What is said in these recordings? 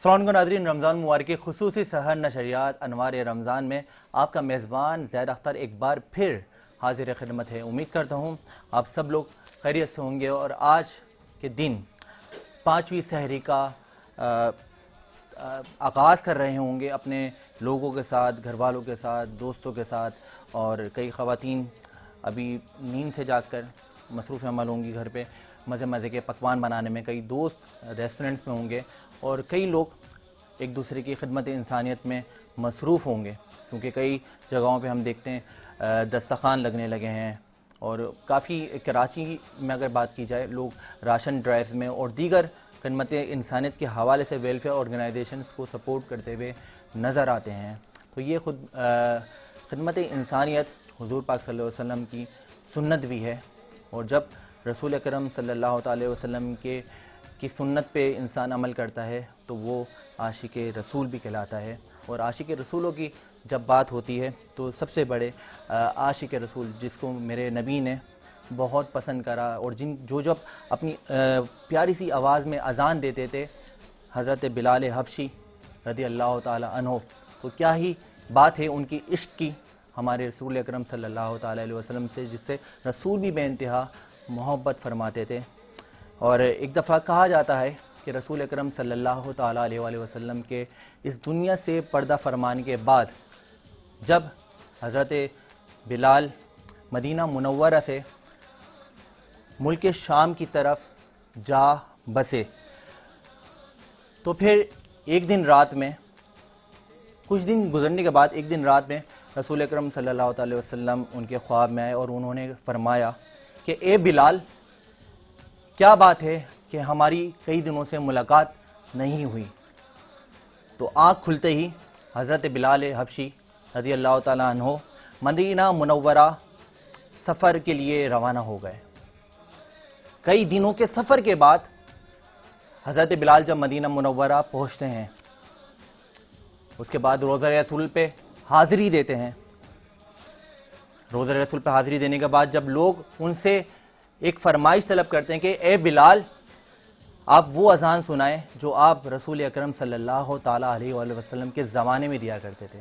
السلام علیکم ناظرین، رمضان مبارک کی خصوصی سحر نشریات انوار رمضان میں آپ کا میزبان زید اختر ایک بار پھر حاضر خدمت ہے۔ امید کرتا ہوں آپ سب لوگ خیریت سے ہوں گے اور آج کے دن 5ویں سحری کا آغاز کر رہے ہوں گے اپنے لوگوں کے ساتھ، گھر والوں کے ساتھ، دوستوں کے ساتھ، اور کئی خواتین ابھی نیند سے جاگ کر مصروف عمل ہوں گی گھر پہ مزے کے پکوان بنانے میں، کئی دوست ریسٹورنٹس میں ہوں گے اور کئی لوگ ایک دوسرے کی خدمت انسانیت میں مصروف ہوں گے، کیونکہ کئی جگہوں پہ ہم دیکھتے ہیں دسترخوان لگنے لگے ہیں اور کافی کراچی میں اگر بات کی جائے لوگ راشن ڈرائیو میں اور دیگر خدمت انسانیت کے حوالے سے ویلفیئر آرگنائزیشنز کو سپورٹ کرتے ہوئے نظر آتے ہیں۔ تو یہ خدمت انسانیت حضور پاک صلی اللہ علیہ وسلم کی سنت بھی ہے، اور جب رسول اکرم صلی اللہ علیہ وسلم کی سنت پہ انسان عمل کرتا ہے تو وہ عاشق رسول بھی کہلاتا ہے، اور عاشق رسولوں کی جب بات ہوتی ہے تو سب سے بڑے عاشق رسول جس کو میرے نبی نے بہت پسند کرا اور جو جب اپنی پیاری سی آواز میں اذان دیتے تھے، حضرت بلال حبشی رضی اللہ تعالی عنہ، تو کیا ہی بات ہے ان کی عشق کی ہمارے رسول اکرم صلی اللہ تعالی علیہ وسلم سے، جس سے رسول بھی بے انتہا محبت فرماتے تھے۔ اور ایک دفعہ کہا جاتا ہے کہ رسول اکرم صلی اللہ تعالی علیہ وسلم کے اس دنیا سے پردہ فرمانے کے بعد جب حضرت بلال مدینہ منورہ سے ملک شام کی طرف جا بسے تو پھر ایک دن رات میں، کچھ دن گزرنے کے بعد ایک دن رات میں رسول اکرم صلی اللہ علیہ وسلم ان کے خواب میں آئے اور انہوں نے فرمایا کہ اے بلال، کیا بات ہے کہ ہماری کئی دنوں سے ملاقات نہیں ہوئی؟ تو آنکھ کھلتے ہی حضرت بلال حبشی رضی اللہ تعالیٰ عنہ مدینہ منورہ سفر کے لیے روانہ ہو گئے۔ کئی دنوں کے سفر کے بعد حضرت بلال جب مدینہ منورہ پہنچتے ہیں، اس کے بعد روضہ رسول پہ حاضری دیتے ہیں۔ روضہ رسول پہ حاضری دینے کے بعد جب لوگ ان سے ایک فرمائش طلب کرتے ہیں کہ اے بلال، آپ وہ اذان سنائیں جو آپ رسول اکرم صلی اللہ تعالیٰ علیہ وسلم کے زمانے میں دیا کرتے تھے،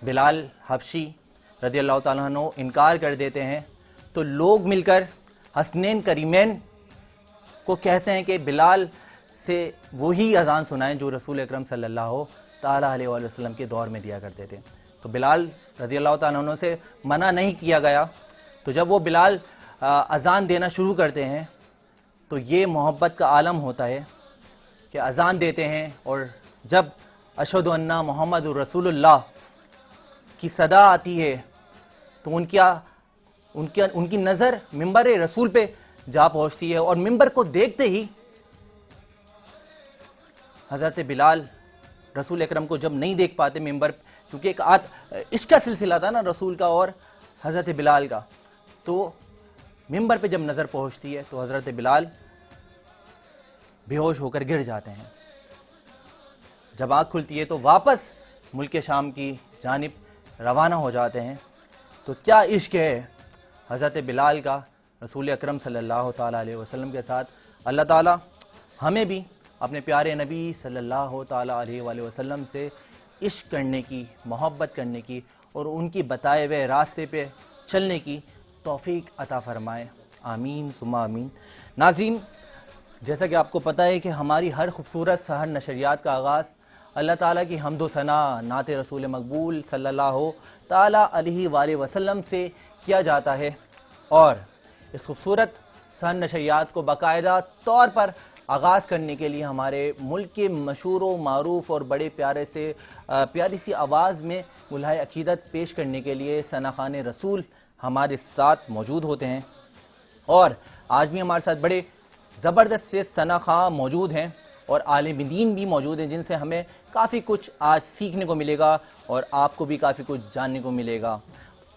بلال حبشی رضی اللہ تعالیٰ عنہ انکار کر دیتے ہیں، تو لوگ مل کر حسنین کریمین کو کہتے ہیں کہ بلال سے وہی اذان سنائیں جو رسول اکرم صلی اللہ تعالیٰ علیہ وسلم کے دور میں دیا کرتے تھے۔ تو بلال رضی اللہ تعالیٰ عنہ سے منع نہیں کیا گیا، تو جب وہ بلال اذان دینا شروع کرتے ہیں تو یہ محبت کا عالم ہوتا ہے کہ اذان دیتے ہیں اور جب اشہد ان محمد رسول اللہ کی صدا آتی ہے تو ان کی نظر ممبر رسول پہ جا پہنچتی ہے، اور ممبر کو دیکھتے ہی حضرت بلال رسول اکرم کو جب نہیں دیکھ پاتے ممبر، کیونکہ ایک عشق کا سلسلہ تھا نا رسول کا اور حضرت بلال کا، تو ممبر پہ جب نظر پہنچتی ہے تو حضرت بلال بے ہوش ہو کر گر جاتے ہیں۔ جب آنکھ کھلتی ہے تو واپس ملک شام کی جانب روانہ ہو جاتے ہیں۔ تو کیا عشق ہے حضرت بلال کا رسول اکرم صلی اللہ تعالیٰ علیہ وسلم کے ساتھ۔ اللہ تعالیٰ ہمیں بھی اپنے پیارے نبی صلی اللہ تعالیٰ علیہ وسلم سے عشق کرنے کی، محبت کرنے کی اور ان کی بتائے ہوئے راستے پہ چلنے کی توفیق عطا فرمائے، آمین ثم آمین۔ ناظرین، جیسا کہ آپ کو پتہ ہے کہ ہماری ہر خوبصورت سحر نشریات کا آغاز اللہ تعالیٰ کی حمد و ثنا، نعت رسول مقبول صلی اللہ تعالیٰ علیہ وآلہ وسلم سے کیا جاتا ہے، اور اس خوبصورت سحر نشریات کو باقاعدہ طور پر آغاز کرنے کے لیے ہمارے ملک کے مشہور و معروف اور بڑے پیاری سی آواز میں ملحۂ عقیدت پیش کرنے کے لیے ثنا خوان رسول ہمارے ساتھ موجود ہوتے ہیں، اور آج بھی ہمارے ساتھ بڑے زبردست سے ثنا خواں موجود ہیں اور عالم دین بھی موجود ہیں، جن سے ہمیں کافی کچھ آج سیکھنے کو ملے گا اور آپ کو بھی کافی کچھ جاننے کو ملے گا۔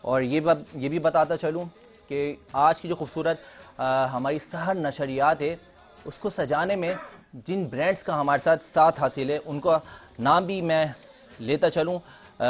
اور یہ بھی بتاتا چلوں کہ آج کی جو خوبصورت ہماری سحر نشریات ہے، اس کو سجانے میں جن برانڈز کا ہمارے ساتھ حاصل ہے ان کا نام بھی میں لیتا چلوں۔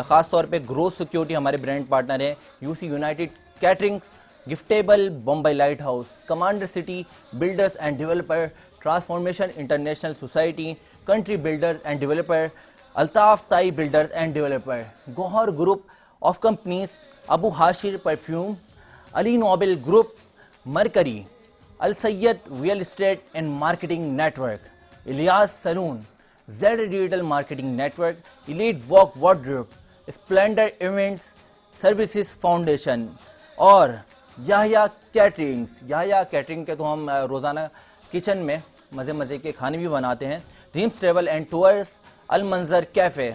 خاص طور پہ گروتھ سیکیورٹی ہمارے برانڈ پارٹنر ہیں، U C united caterings, giftable, Bombay light house, commander city builders and developer, transformation international society, Country Builders and Developer, Altaf Thai Builders and Developer, Gohar Group of Companies, Abu Hashir Perfume, Ali Nobel Group, Mercury, Al Sayyed Real Estate and Marketing Network, Ilyas Saloon, Z Digital Marketing Network, Elite Walk Wardrobe, Splendor Events Services Foundation اور یحییٰ کیٹرنگس. یحییٰ catering کے تو ہم روزانہ kitchen میں مزے مزے کے کھانے بھی بناتے ہیں. Dreams travel and tours, Almanzar cafe,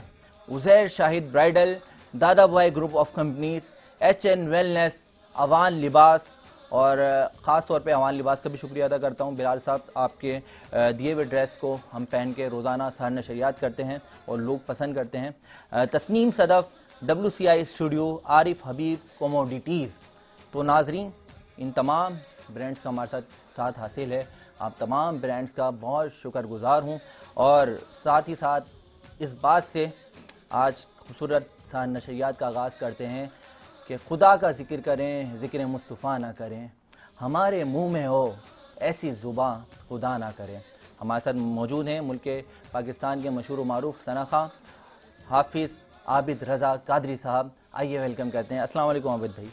Uzair Shahid bridal, Dada Bhai group of companies, H N wellness, Awan Libas, اور خاص طور پہ اوان لباس کا بھی شکریہ ادا کرتا ہوں. بلال صاحب, آپ کے دیے ہوئے ڈریس کو ہم پہن کے روزانہ سحر نشریات کرتے ہیں اور لوگ پسند کرتے ہیں. Tasnim Sadaf, WCI studio, Arif Habib کوموڈیٹیز. تو ناظرین, ان تمام برانڈز کا ہمارے ساتھ حاصل ہے. آپ تمام برانڈز کا بہت شکر گزار ہوں, اور ساتھ ہی ساتھ اس بات سے آج خوبصورت سحر نشریات کا آغاز کرتے ہیں کہ خدا کا ذکر کریں, ذکر مصطفیٰ نہ کریں, ہمارے منہ میں ہو ایسی زباں خدا نہ کریں. ہمارے ساتھ موجود ہیں ملک پاکستان کے مشہور و معروف ثنا خواہ حافظ عابد رضا قادری صاحب. آئیے ویلکم کرتے ہیں. السلام علیکم عابد بھائی,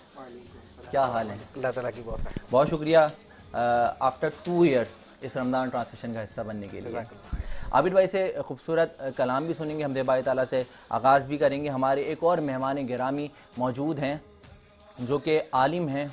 کیا حال ہے؟ اللہ تعالیٰ کی بہت شکریہ آفٹر 2 ایئرس اس رمضان ٹرانسمیشن کا حصہ بننے کے لیے. عابد بھائی سے خوبصورت کلام بھی سنیں گے, حمد باری تعالیٰ سے آغاز بھی کریں گے. ہمارے ایک اور مہمان گرامی موجود ہیں جو کہ عالم ہیں,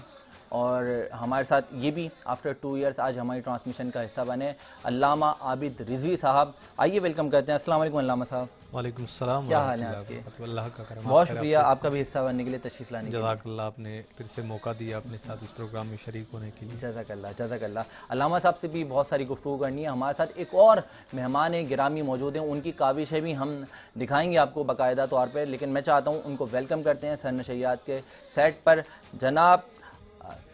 اور ہمارے ساتھ یہ بھی آفٹر 2 ایئرس آج ہماری ٹرانسمیشن کا حصہ بنے, علامہ عابد رضوی صاحب. آئیے ویلکم کرتے ہیں. السلام علیکم علامہ صاحب. وعلیکم السلام. کیا حال ہے آپ کے؟ اللہ کا کرم. بہت شکریہ آپ کا بھی حصہ بننے کے لیے, تشریف لانے کے لیے. جزاک اللہ, آپ نے پھر سے موقع دیا اپنے ساتھ اس پروگرام میں شریک ہونے کے لیے. جزاک اللہ, جزاک اللہ. علامہ صاحب سے بھی بہت ساری گفتگو کرنی ہے. ہمارے ساتھ ایک اور مہمان گرامی موجود ہیں, ان کی کاوشیں بھی ہم دکھائیں گے آپ کو باقاعدہ طور پہ, لیکن میں چاہتا ہوں ان کو ویلکم کرتے ہیں سحر نشریات کے سیٹ پر. جناب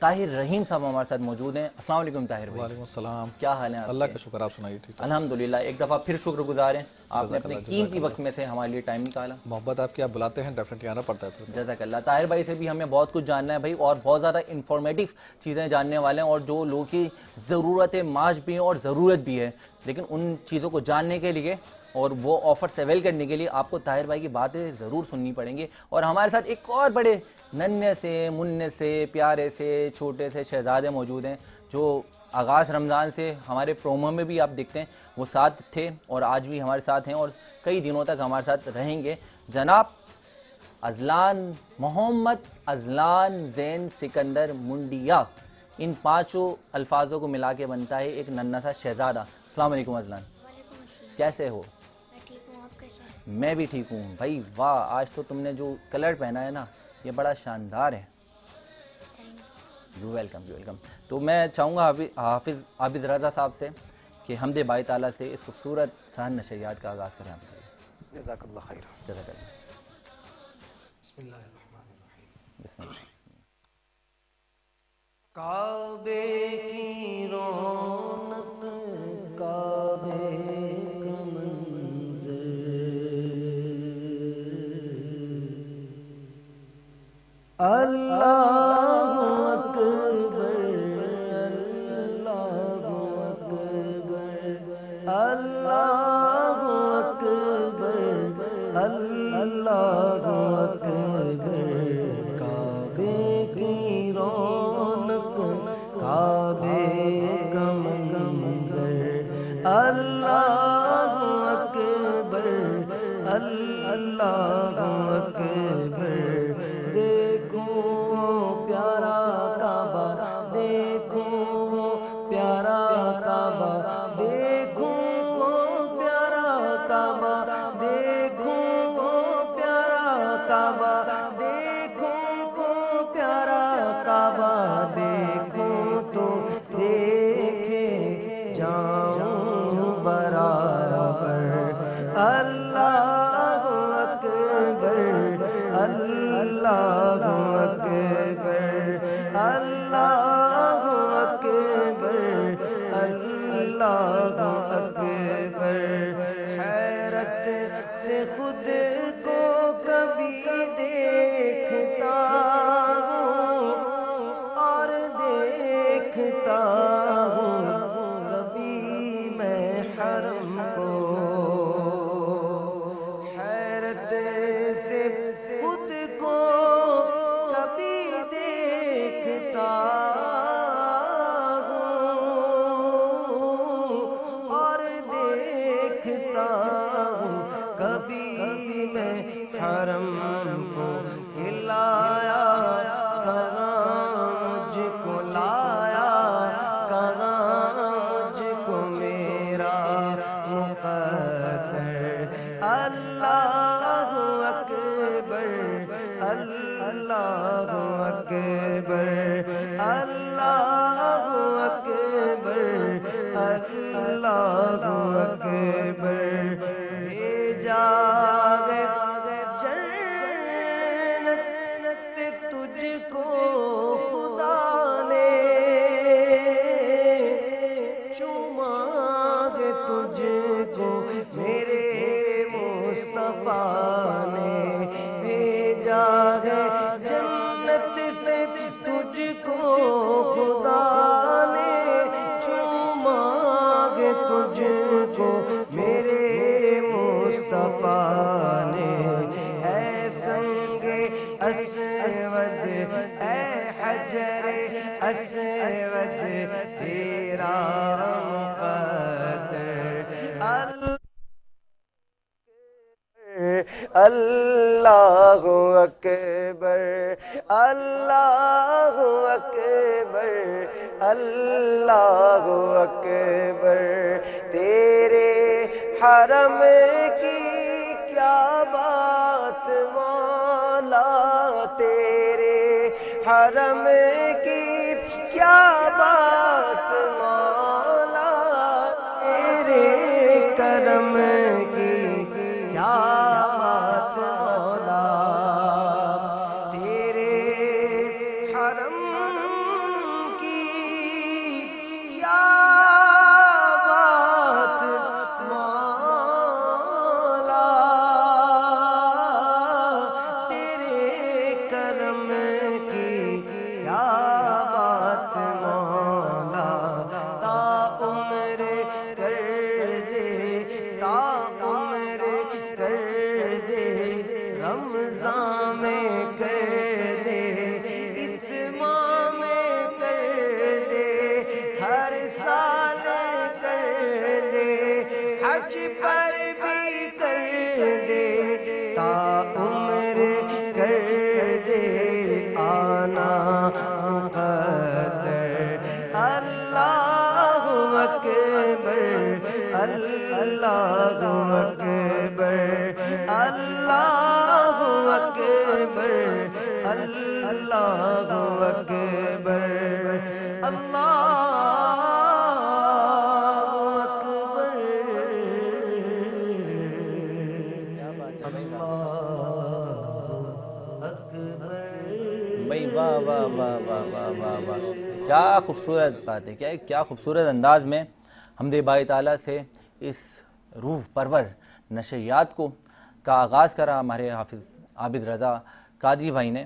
طاہر رحیم صاحب ہمارے ساتھ موجود ہیں. السلام علیکم طاہر بھائی. وعلیکم السلام. کیا حال ہے؟ اللہ کا شکر, آپ سنائیے. ٹھیک. الحمدللہ. ایک دفعہ پھر شکر گزار ہیں, آپ نے اپنے قیمتی وقت میں سے ہمارے لیے ٹائم نکالا. محبت آپ کی, آپ بلاتے ہیں ڈیفینیٹلی آنا پڑتا ہے. جزاک اللہ. طاہر بھائی سے بھی ہمیں بہت کچھ جاننا ہے بھائی, اور بہت زیادہ انفارمیٹیو چیزیں جاننے والے ہیں, اور جو لوگوں کی ضرورت معاش بھی ہے اور ضرورت بھی ہے, لیکن ان چیزوں کو جاننے کے لیے اور وہ آفرز اویل کرنے کے لیے آپ کو طاہر بھائی کی باتیں ضرور سننی پڑیں گی. اور ہمارے ساتھ ایک اور بڑے ننھے سے, مننے سے, پیارے سے, چھوٹے سے شہزادے موجود ہیں, جو آغاز رمضان سے ہمارے پرومو میں بھی آپ دیکھتے ہیں وہ ساتھ تھے اور آج بھی ہمارے ساتھ ہیں اور کئی دنوں تک ہمارے ساتھ رہیں گے. جناب اذلان, محمد اذلان زین سکندر منڈیا. ان 5 الفاظوں کو ملا کے بنتا ہے ایک ننھا سا شہزادہ. السلام علیکم اذلان. کیسے ہو؟ میں بھی ٹھیک ہوں بھائی. واہ, آج تو تم نے جو کلر پہنا ہے نا, یہ بڑا شاندار ہے. You welcome, you welcome. تو میں چاہوں گا حافظ عابد رضا صاحب سے کہ حمد باری تعالیٰ سے اس خوبصورت سحر نشریات کا آغاز کریں. جزاک اللہ خیر. جزاک اللہ. بسم اللہ الرحمن الرحیم. بسم اللہ. کعبے کی رونق, کعبے کا منظر, اللہ اکبر, اللہ اکبر, اللہ اکبر, اللہ اکبر. کعبے کی رونق, کعبے کا منظر, اللہ اکبر, اللہ اکبر. دیکھو پیارا کعبہ, دیکھو پیارا کعبہ, دیکھو پیارا کعبہ, دیکھو پیارا کعبہ, دیکھو پیارا کعبہ. دیکھو تو دیکھے جاؤں برابر. اللہ اکبر, اللہ اکبر, اللہ اکبر, اللہ اکبر. حیرت سے خود کو کبھی دیکھتا ہوں اور دیکھتا ہوں, کبھی میں حرم کو حرم کو کھلایا کہاں مجھ کو لایا کہاں مجھ کو میرا مقدر اللہ اکبر اللہ اکبر اللہ اکبر اللہ اکبر بھیجا جنت سے تجھ کو خدا نے چوما گے تجھ کو میرے مصطفیٰ نے بھیجا ہے جنت سے تجھ کو خدا نے چوما گے تجھ کو میرے مصطفیٰ نے اے سنگ اسود اے حجر اسود تیرا مقدر اللہ اکبر اللہ اکبر اللہ اکبر تیرے حرم کی کیا بات مولا تیرے حرم کی کیا بات مولا تیرے کرم کی کیا بات مولا تیرے حرم کی کیا بات مولا تیرے کرم کی کیا بات مولا تا عمر کر دے تا عمر کر دے رمضان میں کر دے اس ماہ میں کر دے ہر سال کر دے حج پر بھی کر دے تا عمر کر دے آنا مقدر اللہ اکبر اللہ اکبر اللہ اکبر اللہ اکبر بھائی واہ واہ واہ واہ واہ واہ واہ کیا خوبصورت بات ہے کیا خوبصورت انداز میں حمد باری تعالیٰ سے اس روح پرور نشریات کا آغاز کرا ہمارے حافظ عابد رضا قادری بھائی نے.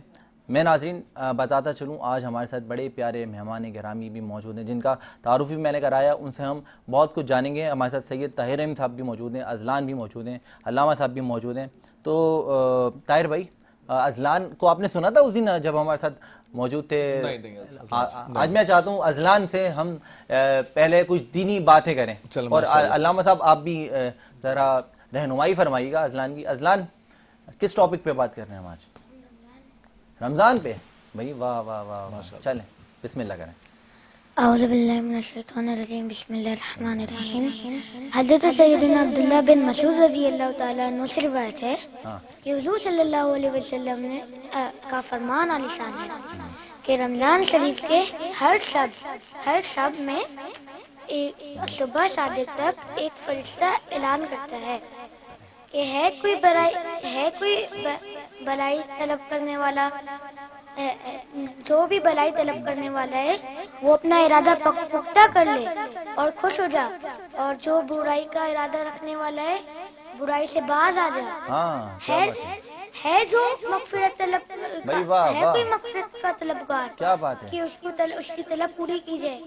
میں ناظرین بتاتا چلوں آج ہمارے ساتھ بڑے پیارے مہمان گرامی بھی موجود ہیں جن کا تعارف بھی میں نے کرایا, ان سے ہم بہت کچھ جانیں گے. ہمارے ساتھ سید طاہر احمد صاحب بھی موجود ہیں, اذلان بھی موجود ہیں, علامہ صاحب بھی موجود ہیں. تو طاہر بھائی اذلان کو آپ نے سنا تھا اس دن جب ہمارے ساتھ موجود تھے؟ آج میں چاہتا ہوں اذلان سے ہم پہلے کچھ دینی باتیں کریں اور علامہ صاحب آپ بھی ذرا رہنمائی فرمائیے گا اذلان کی. اذلان کس ٹاپک پہ بات کر رہے ہیں ہم آج؟ رمضان پہ. بھائی واہ واہ واہ, چلیں بسم اللہ کریں. اعوذ باللہ من الشیطان الرجیم بسم اللہ الرحمن الرحیم. حضرت سیدنا عبداللہ بن مسعود رضی اللہ تعالیٰ عنہ سے روایت ہے کہ حضور صلی اللہ علیہ وسلم نے کا فرمان عالی شان ہے کہ رمضان شریف کے ہر شب میں صبح صادق تک ایک فرشتہ اعلان کرتا ہے کہ ہے کوئی بلائی طلب کرنے والا, جو بھی بلائی طلب کرنے والا ہے وہ اپنا ارادہ پختہ کر لے اور خوش ہو جا, اور جو برائی کا ارادہ رکھنے والا ہے برائی سے باز آ جا. ہے جو مغفرت طلب ہے کوئی مغفرت کا طلبگار, کیا بات ہے, کہ اس کی طلب پوری کی جائے.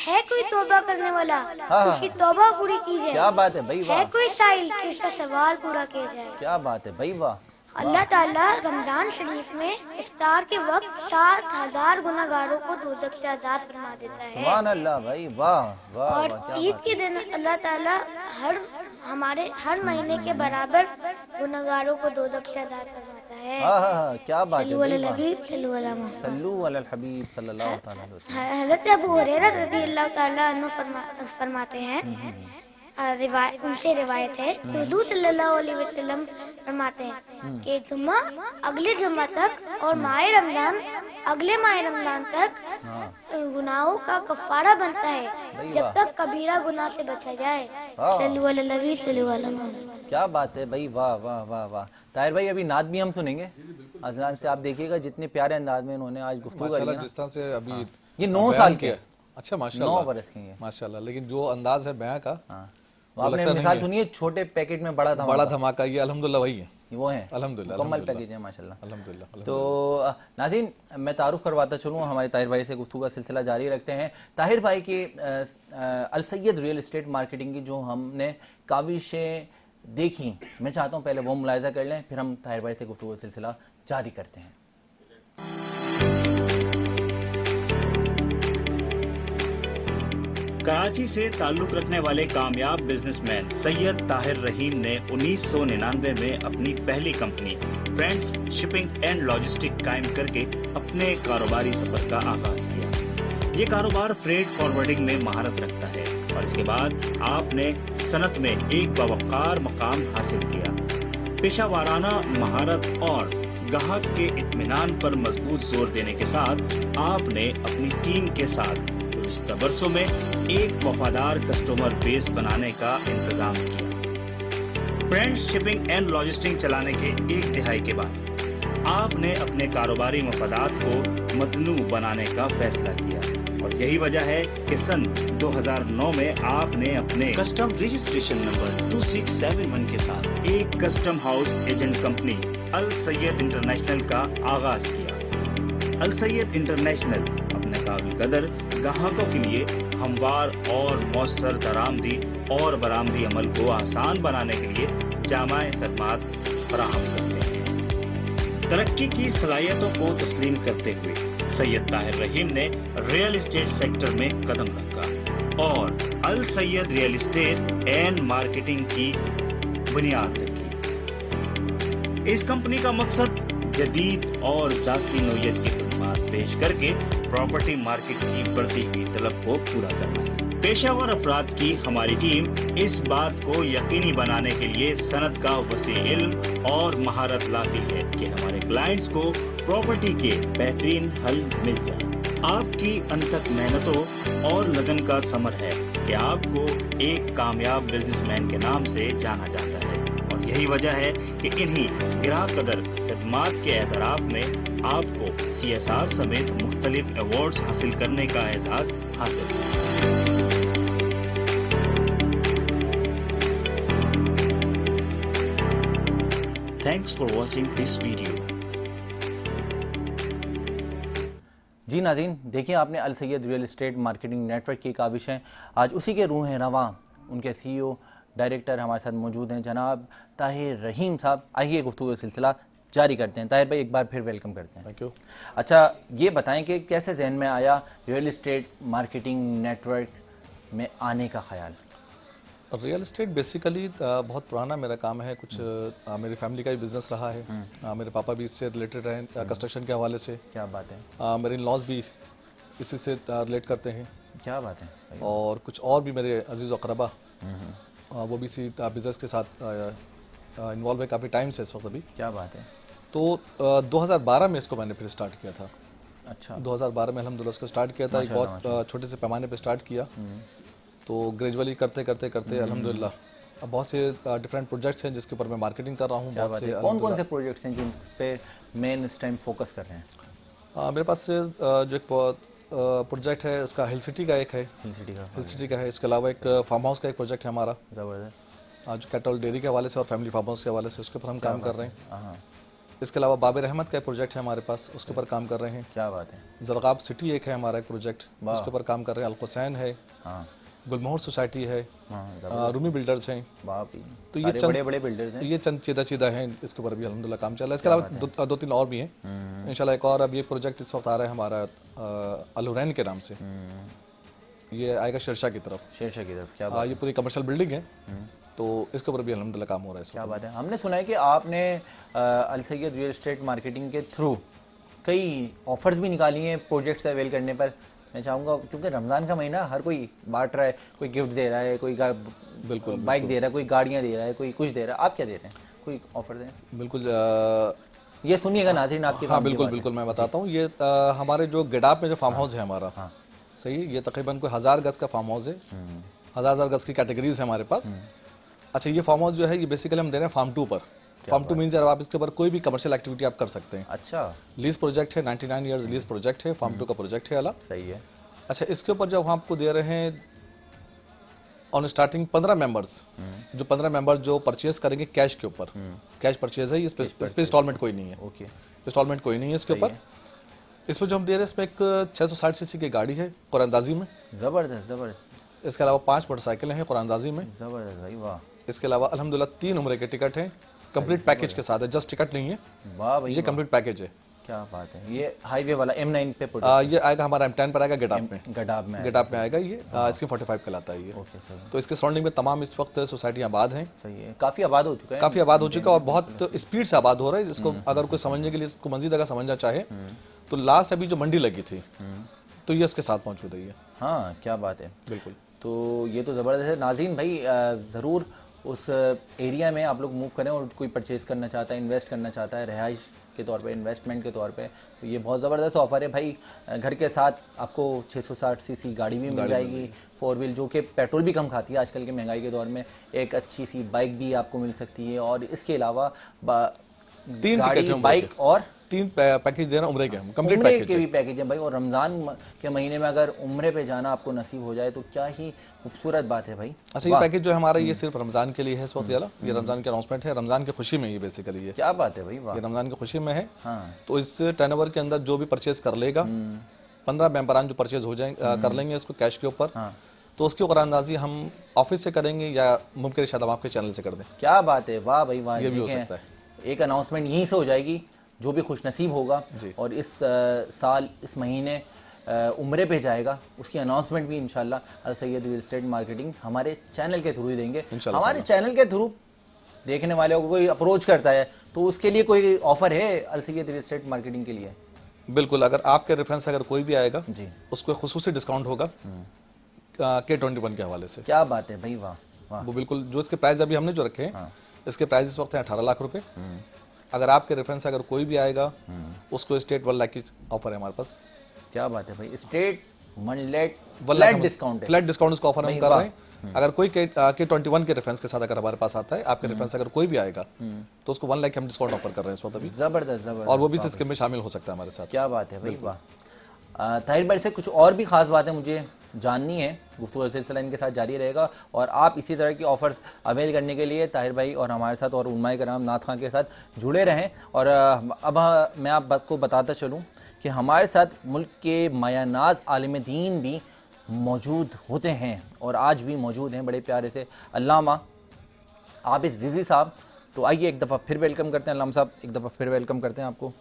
ہے کوئی توبہ کرنے والا, اس کی توبہ پوری کی جائے. کیا بات ہے بھائی, ہے کوئی سائل کہ اس کا سوال پورا کیا جائے. کیا بات ہے بھائی واہ. اللہ تعالیٰ رمضان شریف میں افطار کے وقت 7,000 گناہگاروں کو دوزخ سے آزاد فرما دیتا ہے. سبحان اللہ بھائی واہ واہ. اور عید کے دن اللہ تعالیٰ ہمارے ہر مہینے کے برابر گنہگاروں کو دوزخ سے آزاد فرماتا ہے. ہاں کیا بات ہے. صلو علی الحبیب صلو علی محمد. صلو علی الحبیب صلی اللہ تعالیٰ علیہ وسلم. حضرت ابو ہریرہ رضی اللہ تعالیٰ عنہ فرماتے ہیں, ان سے روایت ہے کہ حضور صلی اللہ علیہ وسلم فرماتے ہیں کہ جمعہ اگلے جمعہ تک اور ماہ رمضان اگلے ماہ رمضان تک گناہوں کا کفارہ بنتا ہے جب تک کبیرہ گناہ سے بچا جائے. صلو علی النبی صلو علی محمد. کیا بات ہے بھائی, واہ واہ واہ واہ. طاہر بھائی ابھی نعت بھی ہم سنیں گے اذلان سے. آپ دیکھیے گا جتنے پیارے انداز میں انہوں نے آج گفتگو کری ہے. جس طرح سے ابھی یہ 9 سال کے, اچھا 9 ماشاءاللہ برس کے ہیں ماشاءاللہ, لیکن جو انداز ہے بیان کا, آپ نے مثال سنی ہے چھوٹے پیکٹ میں بڑا دھماکہ, یہ الحمدللہ وہی ہے, وہ ہیں الحمدللہ مکمل پیکج ہے ماشاءاللہ. الحمدللہ. تو ناظرین میں تعارف کرواتا چلوں, ہمارے طاہر بھائی سے گفتگو کا سلسلہ جاری رکھتے ہیں. طاہر بھائی کی السید ریئل اسٹیٹ مارکیٹنگ کی جو ہم نے کاوشیں دیکھی, میں چاہتا ہوں پہلے وہ ملاحظہ کر لیں, پھر ہم طاہر بھائی سے گفتگو کا سلسلہ جاری کرتے ہیں. کراچی سے تعلق رکھنے والے کامیاب بزنس مین سید طاہر رحیم نے 1999 میں اپنی پہلی company friends shipping and logistic قائم کر کے اپنے کاروباری سفر کا آغاز کیا. یہ کاروبار فریٹ فارورڈنگ میں مہارت رکھتا ہے اور اس کے بعد آپ نے صنعت میں ایک باوقار مقام حاصل کیا. پیشہ وارانہ مہارت اور گاہک کے اطمینان پر مضبوط زور دینے کے ساتھ آپ نے اپنی ٹیم کے ساتھ گزشتہ برسوں میں ایک وفادار کسٹمر بیس بنانے کا انتظام کیا. فرینڈز شپنگ اینڈ لاجسٹک چلانے کے 1 دہائی کے بعد آپ نے اپنے کاروباری مفادات کو متنوع بنانے کا فیصلہ کیا اور یہی وجہ ہے کہ سن 2009 میں آپ نے اپنے کسٹم رجسٹریشن نمبر 2671 کے ساتھ ایک custom house agent company Alsyed international کا آغاز کیا. السید انٹرنیشنل اپنے قابل قدر گاہکوں کے لیے ہموار اور مؤثر درآمدی اور برآمدی عمل کو آسان بنانے کے لیے جامع خدمات فراہم کرتے ہیں. ترقی کی صلاحیتوں کو تسلیم کرتے ہوئے سید طاہر رحیم نے ریئل اسٹیٹ سیکٹر میں قدم رکھا اور السید ریئل اسٹیٹ اینڈ مارکیٹنگ کی بنیاد رکھی. اس کمپنی کا مقصد جدید اور ذاتی نوعیت کی خدمات پیش کر کے پراپرٹی مارکیٹ کی بڑھتی ہوئی طلب کو پورا کرنا ہے. پیشہ ور افراد کی ہماری ٹیم اس بات کو یقینی بنانے کے لیے صنعت کا وسیع علم اور مہارت لاتی ہے کہ ہمارے کلائنٹس کو پراپرٹی کے بہترین حل مل جائے. آپ کی انتھک محنتوں اور لگن کا ثمر ہے کہ آپ کو ایک کامیاب بزنس مین کے نام سے جانا جاتا ہے اور یہی وجہ ہے کہ انہی گراہ قدر خدمات کے اعتراف میں آپ کو CSR سمیت مختلف ایوارڈز حاصل کرنے کا اعزاز حاصل ہے. Thanks for watching this video. جی ناظرین دیکھیں آپ نے Alsyed real estate marketing network کی کاوشیں, آج اسی کے روح رواں ان کے CEO ڈائریکٹر ہمارے ساتھ موجود ہیں جناب طاہر رحیم صاحب. آئیے گفتگو کا سلسلہ جاری کرتے ہیں. طاہر بھائی ایک بار پھر ویلکم کرتے ہیں. Thank you. اچھا یہ بتائیں کہ کیسے ذہن میں آیا real estate marketing network میں آنے کا خیال؟ ریئل اسٹیٹ بیسیکلی بہت پرانا میرا کام ہے, کچھ میری فیملی کا بھی بزنس رہا ہے. میرے پاپا بھی اس سے ریلیٹڈ رہے کنسٹرکشن کے حوالے سے. کیا بات ہے. میرے ان لاز بھی اسی سے ریلیٹ کرتے ہیں. کیا بات ہے. اور کچھ اور بھی میرے عزیز و اقربا وہ بھی اسی بزنس کے ساتھ انوالو ہے کافی ٹائم سے اس وقت ابھی. کیا بات ہے. تو 2012 میں اس کو میں نے پھر اسٹارٹ کیا تھا. اچھا 2012 میں الحمدللہ اس کو اسٹارٹ کیا تھا. ایک بہت چھوٹے سے پیمانے پہ اسٹارٹ کیا, تو گریجولی کرتے کرتے کرتے الحمدللہ اب بہت سے ڈفرینٹ پروجیکٹس ہیں جس کے اوپر میں مارکیٹنگ کر رہا ہوں. بہت سے کون کون سے پروجیکٹس ہیں جن پہ مین اس ٹائم فوکس کر رہے ہیں؟ میرے پاس جو ایک پروجیکٹ ہے اس کا ہل سٹی کا ایک ہے. ہل سٹی کا ہے. اس کے علاوہ ایک فارم ہاؤس کا ایک پروجیکٹ ہے ہمارا زبردست, جو کیٹل ڈیری کے حوالے سے اور فیملی فارم ہاؤس کے حوالے سے اس کے اوپر ہم کام کر رہے ہیں. اس کے علاوہ بابر احمد کا ایک پروجیکٹ ہے ہمارے پاس, اس کے اوپر کام کر رہے ہیں. کیا بات ہے. زرغاب سٹی ایک ہے ہمارا ایک پروجیکٹ, اس کے اوپر کام کر رہے ہیں. الحسین ہے, گلمہر سوسائٹی ہے, رومی بلڈرز ہیں. تو یہ بڑے بڑے بلڈرز ہیں, یہ چند چیدہ ہیں. اس کے اوپر بھی الحمدللہ کام چل رہا ہے. اس کے علاوہ 2-3 اور بھی ہیں انشاءاللہ. ایک اور اب یہ پروجیکٹ اس وقت آ رہا ہے ہمارا الحرین کے نام سے, یہ آئے گا شیرشاہ کی طرف. شیرشاہ کی طرف. کیا یہ پوری کمرشل بلڈنگ ہے, تو اس کے اوپر بھی الحمدللہ کام ہو رہا ہے اس کیا وقت. بات ہے. ہم نے سنا ہے کہ آپ نے السید ریئل اسٹیٹ مارکیٹنگ کے تھرو کئی آفرز بھی نکالی ہیں پروجیکٹس اویل کرنے پر. میں چاہوں گا کیونکہ رمضان کا مہینہ ہر کوئی بانٹ رہا ہے, کوئی گفٹ دے رہا ہے, کوئی بالکل بائک دے رہا ہے, کوئی گاڑیاں دے رہا ہے, کوئی کچھ دے رہا ہے, آپ کیا دے رہے ہیں, کوئی آفر دیں؟ بالکل یہ سنیے گا ناظرین آپ کی. ہاں بالکل میں بتاتا ہوں. یہ ہمارے جو گڈاپ میں جو فارم ہاؤس ہے ہمارا, صحیح, یہ تقریباً کوئی 1000 گز کا فارم ہاؤس ہے. 1000 گز کی کیٹیگریز ہے ہمارے پاس. اچھا, یہ فارم ہاؤس جو ہے یہ بیسیکلی ہم دے رہے ہیں فارم 2 پر. فارم 2 مینز آپ اس کے اوپر کوئی بھی کمرشل ایکٹیویٹی آپ کر سکتے ہیں. اچھا, لیز پروجیکٹ ہے, 99 ایئرز لیز پروجیکٹ ہے, فارم 2 کا پروجیکٹ ہے الگ. صحیح ہے. اچھا, اس کے اوپر جب ہم آپ کو دے رہے ہیں آن اسٹارٹنگ 15 ممبرز, جو 15 ممبر جو پرچیز کریں گے کیش کے اوپر, کیش پرچیز ہے, اس پہ انسٹالمنٹ کوئی نہیں ہے. اوکے, انسٹالمنٹ کوئی نہیں ہے اس کے اوپر. اس پہ جو ہم دے رہے ہیں اس میں ایک 660 cc کی گاڑی ہے قرآن اندازی میں. زبردست زبردست. اس کے علاوہ 5 موٹر سائیکلیں ہیں قرآن اندازی میں. زبردست بھائی, واہ. اس کے علاوہ الحمدللہ 3 عمرے کے ٹکٹ ہیں, کمپلیٹ پیکج کے ساتھ ہے, جسٹ ٹکٹ نہیں ہے. واہ بھائی, یہ کمپلیٹ پیکج ہے. کیا بات ہے. یہ ہائی وے والا M9 پہ یہ آئے گا ہمارا M10 پر آئے گا گڈاپ میں. گڈاپ میں آئے گا یہ. اس کی 45 کلاتا ہے یہ. اوکے, صحیح. تو اس کے سراؤنڈنگ میں تمام اس وقت سوسائٹیاں آباد ہیں. صحیح ہے, کافی آباد ہو چکا ہے. کافی آباد ہو چکا ہے اور بہت اسپیڈ سے آباد ہو رہا ہے. جس کو اگر کوئی سمجھنے کے لیے اس کو مزید اگر سمجھنا چاہے تو لاسٹ ابھی جو منڈی لگی تھی تو یہ اس کے ساتھ موجود ہے. ہاں, کیا بات ہے. بالکل. تو یہ تو زبردست ہے. ناظرین بھائی ضرور اس ایریا میں آپ لوگ موو کریں, اور کوئی پرچیز کرنا چاہتا ہے, انویسٹ کرنا چاہتا ہے رہائش کے طور پہ, انویسٹمنٹ کے طور پہ, تو یہ بہت زبردست آفر ہے بھائی. گھر کے ساتھ آپ کو 660 cc گاڑی بھی مل جائے گی, 4 ویل, جو کہ پیٹرول بھی کم کھاتی ہے آج کل کے مہنگائی کے دور میں. ایک اچھی سی بائک بھی آپ کو مل سکتی ہے, اور اس کے علاوہ 3 گاڑی, بائک اور 3 پیکج دے رہا ہوں عمرے کے, کمپلیٹ عمرے پیکج کے بھی پیکج ہیں بھائی. اور رمضان کے مہینے میں اگر عمرے پہ جانا آپ کو نصیب ہو جائے تو کیا ہی خوبصورت بات ہے بھائی. اچھا, یہ پیکج جو ہے ہمارا یہ صرف رمضان کے لیے ہے اس وقت. یہ رمضان کی اناؤنسمنٹ ہے, رمضان کی خوشی میں یہ بیسیکلی ہے. کیا بات ہے بھائی, واہ. یہ رمضان کی خوشی میں ہے. ہاں, تو اس ٹرن اوور کے اندر جو بھی پرچیز کر لے گا, 15 ممبران جو پرچیز ہو جائیں کر لیں گے اس کو کیش کے اوپر, تو اس کی قرآن اندازی ہم آفس سے کریں گے یا ممکن شاید ہم آپ کے چینل سے کر دیں. کیا بات ہے, واہ بھائی واہ. یہ بھی ہو سکتا ہے. ایک اناؤنسمنٹ یہیں سے ہو جائے گی, جو بھی خوش نصیب ہوگا اور اس سال اس مہینے عمرے پہ جائے گا, اس کی اناؤنسمنٹ بھی انشاءاللہ السید ریئل اسٹیٹ مارکیٹنگ ہمارے چینل کے تھرو ہی دیں گے. ہمارے چینل کے تھرو دیکھنے والوں کو کوئی اپروچ کرتا ہے تو اس کے لیے کوئی آفر ہے السید ریئل اسٹیٹ مارکیٹنگ کے لیے؟ بالکل, اگر آپ کے ریفرنس اگر کوئی بھی آئے گا جی, اس کو خصوصی ڈسکاؤنٹ ہوگا K21 کے حوالے سے. کیا بات ہے بھائی, واہ. وہ بالکل, جو اس کے پرائز ابھی ہم نے جو رکھے ہیں اس کے پرائز اس وقت ہیں 18 لاکھ روپے. اگر آپ کے ریفرنس اگر کوئی بھی آئے گا اس کو اسٹیٹ 1 لاکھ کی آفر ہے ہمارے پاس. کیا بات ہے بھائی, اسٹیٹ 1 لاکھ فلیٹ ڈسکاؤنٹ ہے. فلیٹ ڈسکاؤنٹ اس کو آفر ہم کر رہے ہیں. اگر کوئی K21 کے ریفرنس کے ساتھ اگر ہمارے پاس آتا ہے, آپ کے ریفرنس اگر کوئی بھی آئے گا تو اس کو 1 لاکھ ہم ڈسکاؤنٹ آفر کر رہے ہیں اس وقت ابھی. زبردست زبردست. اور وہ بھی اس اسکیم میں شامل ہو سکتا ہے ہمارے ساتھ. کیا بات ہے بھائی, واہ. طاہر بھائی سے کچھ اور بھی خاص باتیں مجھے جاننی ہے, گفتگو سلسلہ ان کے ساتھ جاری رہے گا, اور آپ اسی طرح کی آفرز اویل کرنے کے لیے طاہر بھائی اور ہمارے ساتھ اور علماء کرام نعت خواں کے ساتھ جڑے رہیں. اور اب میں آپ کو بتاتا چلوں کہ ہمارے ساتھ ملک کے مایہ ناز عالم دین بھی موجود ہوتے ہیں اور آج بھی موجود ہیں, بڑے پیارے سے علامہ عابد رضوی صاحب. تو آئیے ایک دفعہ پھر ویلکم کرتے ہیں علامہ صاحب, ایک دفعہ پھر ویلکم کرتے ہیں آپ کو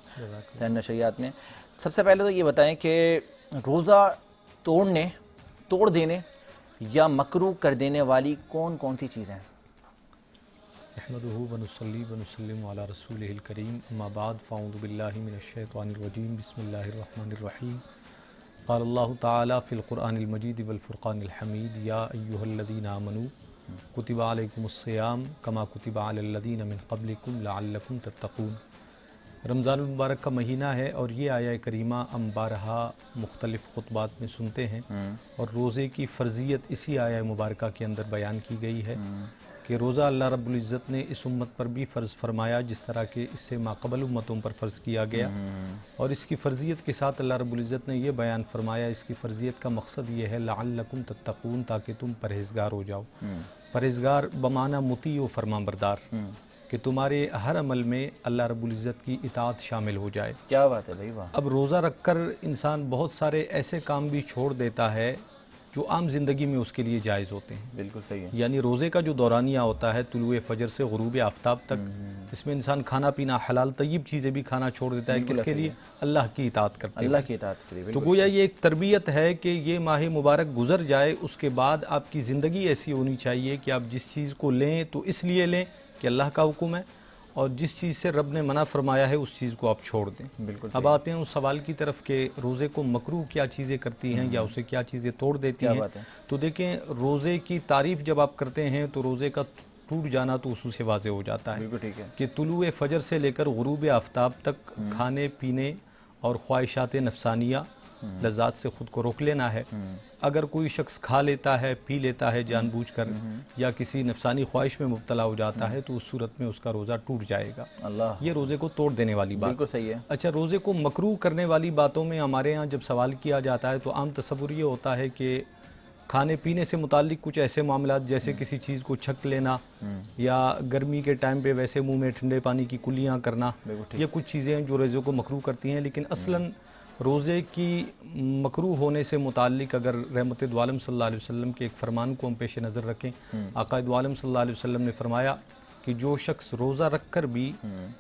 ذہن نشریات میں. سب سے پہلے تو یہ بتائیں کہ روزہ توڑ دینے یا مکروہ کر دینے والی کون کون سی چیزیں ہیں؟ نحمدہ ونصلی ونسلم علی رسولہ الکریم, اما بعد, فاعوذ باللہ من الشیطان الرجیم, بسم اللہ الرحمن الرحیم. قال اللہ تعالی فی القرآن المجید والفرقان الحمید, یا ایہا الذین آمنوا کتب علیکم الصیام کما کتب علی الذین من قبلکم لعلکم تتقون. رمضان المبارک کا مہینہ ہے اور یہ آیہ کریمہ ہم بارہا مختلف خطبات میں سنتے ہیں, اور روزے کی فرضیت اسی آیہ مبارکہ کے اندر بیان کی گئی ہے کہ روزہ اللہ رب العزت نے اس امت پر بھی فرض فرمایا جس طرح کہ اس سے ماقبل امتوں پر فرض کیا گیا. اور اس کی فرضیت کے ساتھ اللہ رب العزت نے یہ بیان فرمایا, اس کی فرضیت کا مقصد یہ ہے لعلکم تتقون, تاکہ تم پرہیزگار ہو جاؤ. پرہیزگار بمعنی مطیع و فرمان بردار, کہ تمہارے ہر عمل میں اللہ رب العزت کی اطاعت شامل ہو جائے. کیا بات ہے بھائی, واہ. اب روزہ رکھ کر انسان بہت سارے ایسے کام بھی چھوڑ دیتا ہے جو عام زندگی میں اس کے لیے جائز ہوتے ہیں. بالکل صحیح ہے. یعنی روزے کا جو دورانیہ ہوتا ہے طلوع فجر سے غروب آفتاب تک، اس میں انسان کھانا پینا حلال طیب چیزیں بھی کھانا چھوڑ دیتا ہے. کس کے لیے؟ اللہ کی اطاعت کرتے ہیں. اللہ کی اطاعت کے لیے. تو گویا یہ ایک تربیت ہے کہ یہ ماہ مبارک گزر جائے، اس کے بعد آپ کی زندگی ایسی ہونی چاہیے کہ آپ جس چیز کو لیں تو اس لیے لیں کہ اللہ کا حکم ہے، اور جس چیز سے رب نے منع فرمایا ہے اس چیز کو آپ چھوڑ دیں. بالکل. اب آتے ہیں اس سوال کی طرف کہ روزے کو مکروہ کیا چیزیں کرتی ہیں یا اسے کیا چیزیں توڑ دیتی ہیں. تو دیکھیں، روزے کی تعریف جب آپ کرتے ہیں تو روزے کا ٹوٹ جانا تو اصول سے واضح ہو جاتا ہے. بالکل ٹھیک ہے. کہ طلوع فجر سے لے کر غروب آفتاب تک کھانے پینے اور خواہشات نفسانیہ لذات سے خود کو روک لینا ہے. اگر کوئی شخص کھا لیتا ہے، پی لیتا ہے جان بوجھ کر، یا کسی نفسانی خواہش میں مبتلا ہو جاتا ہے، تو اس صورت میں اس کا روزہ ٹوٹ جائے گا. اللہ، یہ روزے کو توڑ دینے والی بات. بالکل صحیح ہے. اچھا، روزے کو مکروہ کرنے والی باتوں میں ہمارے ہاں جب سوال کیا جاتا ہے تو عام تصور یہ ہوتا ہے کہ کھانے پینے سے متعلق کچھ ایسے معاملات جیسے کسی چیز کو چھک لینا، یا گرمی کے ٹائم پہ ویسے منہ میں ٹھنڈے پانی کی کلیاں کرنا، یہ کچھ چیزیں ہیں جو روزے کو مکروہ کرتی ہیں. لیکن اصلاً روزے کی مکروہ ہونے سے متعلق اگر رحمت دو عالم صلی اللہ علیہ وسلم کے ایک فرمان کو ہم پیش نظر رکھیں، آقا دو عالم صلی اللہ علیہ وسلم نے فرمایا کہ جو شخص روزہ رکھ کر بھی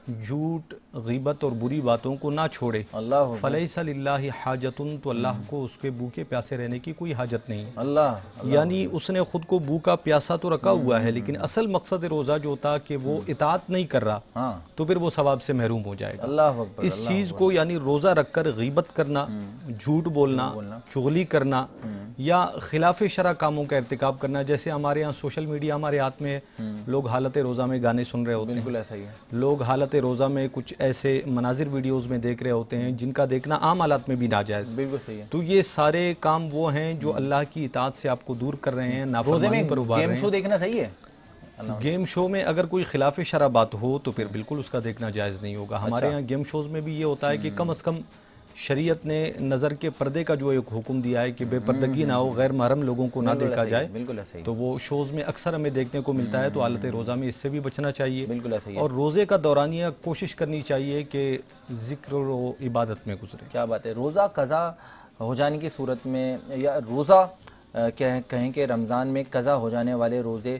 جھوٹ، غیبت اور بری باتوں کو نہ چھوڑے، اللہ فلیس للہ حاجت، تو اللہ کو اس کے بھوکے پیاسے رہنے کی کوئی حاجت نہیں. اللہ، یعنی اس نے خود کو بھوکا پیاسا تو رکھا ہوا ہے، لیکن اصل مقصد روزہ جو ہوتا کہ وہ اطاعت نہیں کر رہا، تو پھر وہ ثواب سے محروم ہو جائے گا. اللہ اکبر. اس چیز کو یعنی روزہ رکھ کر غیبت کرنا، جھوٹ بولنا، چغلی کرنا، یا خلاف شرع کاموں کا ارتکاب کرنا، جیسے ہمارے ہاں سوشل میڈیا ہمارے ہاتھ میں ہے، لوگ حالت روزہ میں گانے سن رہے ہوتے ہیں. بالکل ایسا ہی ہے. لوگ حالت روزہ میں کچھ ایسے مناظر ویڈیوز میں دیکھ رہے ہوتے ہیں جن کا دیکھنا عام حالات میں بھی ناجائز. بالکل صحیح ہے. تو یہ سارے کام وہ ہیں جو اللہ کی اطاعت سے آپ کو دور کر رہے ہیں، نافرمانی پر ابھار رہے ہیں. گیم شو دیکھنا صحیح ہے؟ گیم شو میں اگر کوئی خلاف شرع بات ہو تو پھر بالکل اس کا دیکھنا جائز نہیں ہوگا. ہمارے ہاں گیم شوز میں بھی یہ ہوتا ہے کہ کم از کم شریعت نے نظر کے پردے کا جو ایک حکم دیا ہے کہ بے پردگی نہ ہو، غیر محرم لوگوں کو نہ دیکھا جائے، بالکل ایسا ہی. تو وہ شوز میں اکثر ہمیں دیکھنے کو ملتا ہے. تو حالت روزہ میں اس سے بھی بچنا چاہیے، بالکل ایسا ہی ہے. اور روزے کا دورانیہ کوشش کرنی چاہیے کہ ذکر و عبادت میں گزرے. کیا بات ہے. روزہ قضا ہو جانے کی صورت میں، یا روزہ کہیں کہ رمضان میں قضا ہو جانے والے روزے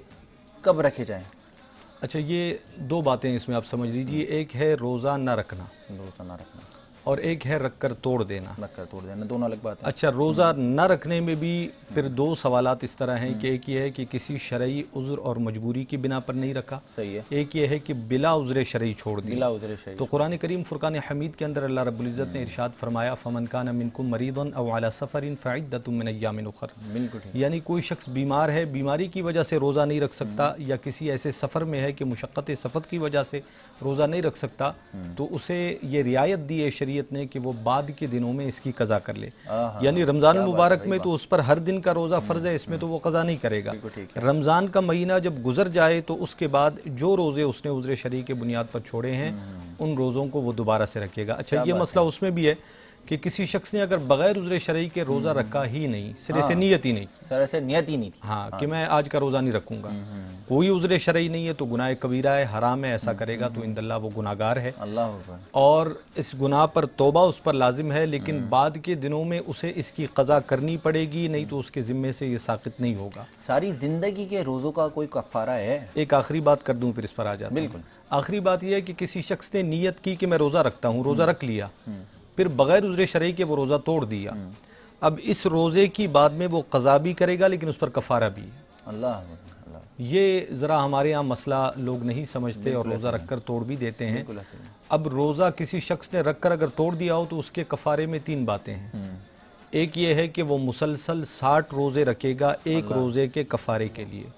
کب رکھے جائیں؟ اچھا، یہ دو باتیں اس میں آپ سمجھ لیجئے. ایک ہے روزہ نہ رکھنا، روزہ نہ رکھنا، اور ایک ہے رکھ کر توڑ دینا. رکھ کر توڑ دینا، دونوں الگ بات ہے. اچھا، روزہ نہ رکھنے میں بھی پھر دو سوالات اس طرح ہیں کہ ایک یہ ہے کہ کسی شرعی عذر اور مجبوری کی بنا پر نہیں رکھا، صحیح ہے. ایک یہ ہے کہ بلا عذر شرعی چھوڑ دی. بلا عذر شرعی. تو قرآن کریم فرقان حمید کے اندر اللہ رب العزت نے ارشاد فرمایا فمن کان منکم مریضا او علی سفر فعدۃ من ایام اخر. بالکل. یعنی کوئی شخص بیمار ہے، بیماری کی وجہ سے روزہ نہیں رکھ سکتا، یا کسی ایسے سفر میں ہے کہ مشقت سفر کی وجہ سے روزہ نہیں رکھ سکتا، تو اسے یہ رعایت دی ہے شریعت نے کہ وہ بعد کے دنوں میں اس کی قضا کر لے. یعنی رمضان المبارک میں تو اس پر ہر دن کا روزہ فرض ہے، اس میں تو وہ قضا نہیں کرے گا. رمضان کا مہینہ جب گزر جائے تو اس کے بعد جو روزے اس نے عذر شرعی کے بنیاد پر چھوڑے ہیں ان روزوں کو وہ دوبارہ سے رکھے گا. اچھا، یہ مسئلہ اس میں بھی ہے کہ کسی شخص نے اگر بغیر عذر شرعی کے روزہ رکھا ہی نہیں، سرے سے نیت ہی نہیں، سرے سے نیت ہی نہیں تھی، ہاں، کہ میں آج کا روزہ نہیں رکھوں گا، کوئی عذر شرعی نہیں ہے، تو گناہ کبیرہ ہے، حرام ہے. ایسا کرے گا تو عند اللہ وہ گناہگار ہے، اللہ اکبر. اور اس گناہ پر توبہ اس پر لازم ہے، لیکن بعد کے دنوں میں اسے اس کی قضا کرنی پڑے گی، نہیں تو اس کے ذمے سے یہ ساقط نہیں ہوگا. ساری زندگی کے روزوں کا کوئی کفارہ ہے؟ ایک آخری بات کر دوں پھر اس پر آ جاتا ہوں. بالکل. آخری بات یہ ہے کہ کسی شخص نے نیت کی کہ میں روزہ رکھتا ہوں، روزہ رکھ لیا، پھر بغیر عذر شرعی کے وہ روزہ توڑ دیا. اب اس روزے کی بعد میں وہ قضا بھی کرے گا لیکن اس پر کفارہ بھی ہے. اللہ. یہ ذرا ہمارے ہاں مسئلہ لوگ نہیں سمجھتے اور روزہ رکھ کر توڑ بھی دیتے ہیں. اب روزہ کسی شخص نے رکھ کر اگر توڑ دیا ہو تو اس کے کفارے میں تین باتیں ہیں. ایک یہ ہے کہ وہ مسلسل 60 روزے رکھے گا ایک روزے کے کفارے کے لیے.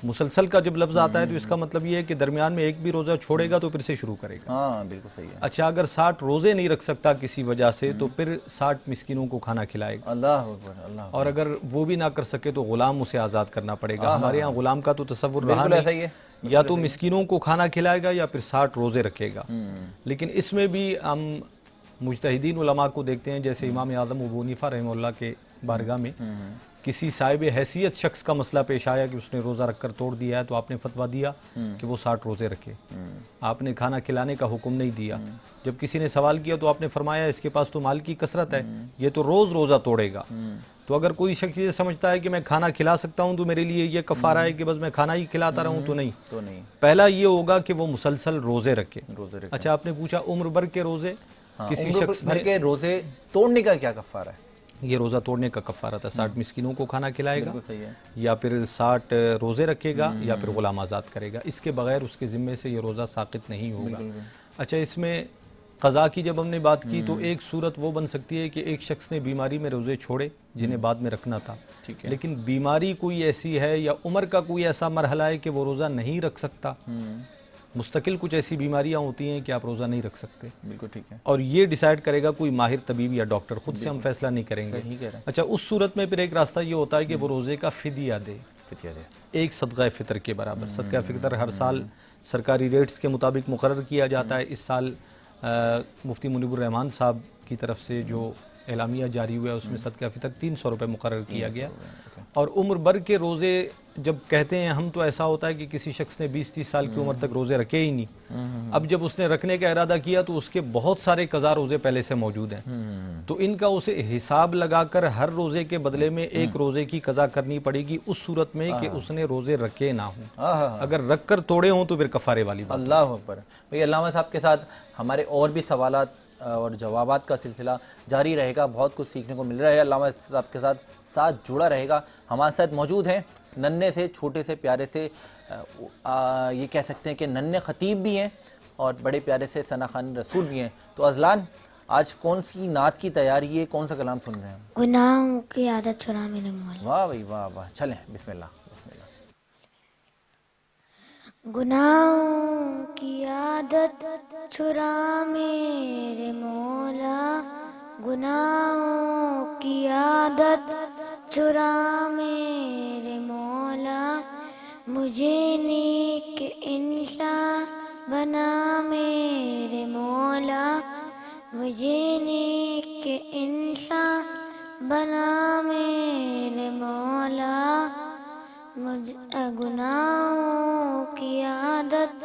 مسلسل کا جب لفظ آتا ہے تو اس کا مطلب یہ ہے کہ درمیان میں ایک بھی روزہ چھوڑے گا تو پھر سے شروع کرے گا. ہاں بالکل صحیح ہے. اچھا، اگر 60 روزے نہیں رکھ سکتا کسی وجہ سے تو پھر 60 مسکینوں کو کھانا کھلائے گا. اللہ اکبر. اللہ. اور اگر وہ بھی نہ کر سکے تو غلام اسے آزاد کرنا پڑے گا. ہمارے یہاں غلام کا تو تصور رہا نہیں، یا تو مسکینوں کو کھانا کھلائے گا یا پھر 60 روزے رکھے گا. لیکن اس میں بھی ہم مجتہدین علماء کو دیکھتے ہیں، جیسے امام اعظم ابو حنیفہ رحمہ اللہ کے بارگاہ میں کسی صاحب حیثیت شخص کا مسئلہ پیش آیا کہ اس نے روزہ رکھ کر توڑ دیا ہے، تو آپ نے فتویٰ دیا کہ وہ 60 روزے رکھے. آپ نے کھانا کھلانے کا حکم نہیں دیا. جب کسی نے سوال کیا تو آپ نے فرمایا اس کے پاس تو مال کی کثرت ہے، یہ تو روز روزہ توڑے گا. تو اگر کوئی شخص یہ سمجھتا ہے کہ میں کھانا کھلا سکتا ہوں تو میرے لیے یہ کفارہ ہے کہ بس میں کھانا ہی کھلاتا رہوں، تو نہیں. پہلا یہ ہوگا کہ وہ مسلسل روزے رکھے. اچھا آپ نے پوچھا عمر بھر کے روزے کسی شخص نے روزے توڑنے کا کیا کفارہ ہے؟ یہ روزہ توڑنے کا کفارہ تھا. 60 مسکینوں کو کھانا کھلائے گا یا پھر 60 روزے رکھے گا یا پھر غلام آزاد کرے گا. اس کے بغیر اس کے ذمے سے یہ روزہ ساقط نہیں ہوگا. اچھا اس میں قضا کی جب ہم نے بات کی تو ایک صورت وہ بن سکتی ہے کہ ایک شخص نے بیماری میں روزے چھوڑے جنہیں بعد میں رکھنا تھا، لیکن بیماری کوئی ایسی ہے یا عمر کا کوئی ایسا مرحلہ ہے کہ وہ روزہ نہیں رکھ سکتا. مستقل کچھ ایسی بیماریاں ہوتی ہیں کہ آپ روزہ نہیں رکھ سکتے. بالکل ٹھیک ہے. اور یہ ڈیسائیڈ کرے گا کوئی ماہر طبیب یا ڈاکٹر، خود سے ہم فیصلہ نہیں کریں گے. اچھا اس صورت میں پھر ایک راستہ یہ ہوتا ہے کہ وہ روزے کا فدیہ دے، ایک صدقہ فطر کے برابر. صدقہ فطر ہر سال سرکاری ریٹس کے مطابق مقرر کیا جاتا ہے. اس سال مفتی منیب الرحمان صاحب کی طرف سے جو اعلامیہ جاری ہوا ہے اس میں صدقہ فطر 300 روپے مقرر کیا گیا. اور عمر بھر کے روزے جب کہتے ہیں ہم تو ایسا ہوتا ہے کہ کسی شخص نے 20-30 سال کی عمر تک روزے رکھے ہی نہیں، اب جب اس نے رکھنے کا ارادہ کیا تو اس کے بہت سارے قضا روزے پہلے سے موجود ہیں، تو ان کا اسے حساب لگا کر ہر روزے کے بدلے میں ایک روزے کی قضا کرنی پڑے گی اس صورت میں کہ اس نے روزے رکھے نہ ہوں. اگر رکھ کر توڑے ہوں تو پھر کفارے والی بات. اللہ اکبر. بھئی علامہ صاحب کے ساتھ ہمارے اور بھی سوالات اور جوابات کا سلسلہ جاری رہے گا. بہت کچھ سیکھنے کو مل رہا ہے. علامہ صاحب کے ساتھ جڑا رہے گا. ہمارے ساتھ موجود ہیں ننھے سے چھوٹے سے پیارے سے یہ کہہ سکتے ہیں کہ ننھے خطیب بھی ہیں اور بڑے پیارے سے ثنا خان رسول بھی ہیں. تو اذلان آج کون سی نعت کی تیاری ہے، کون سا کلام سن رہے ہیں؟ گناہوں کی عادت چھڑا میرے مولا. واہ بھائی واہ واہ. چلیں بسم اللہ. گناہوں کی عادت چھڑا میرے مولا، گناہوں کی عادت چھڑا میرے مولا، مجھے نیک انسان بنا میرے مولا، مجھے نیک انسان بنا میرے مولا، گناہوں کی عادت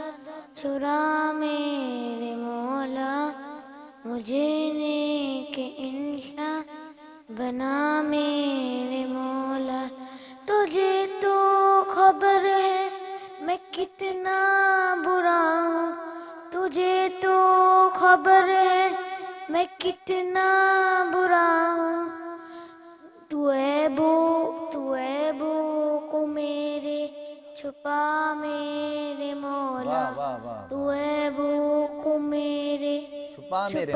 چھڑا میرے مولا، مجھے نیک انسان بنا میرے مولا. تجھے تو خبر ہے میں کتنا برا ہوں، تجھے تو خبر ہے میں کتنا برا ہوں، تو عیبوں کو میرے چھپا میرے مولا، تو عیبوں کو میرے چھپا میرے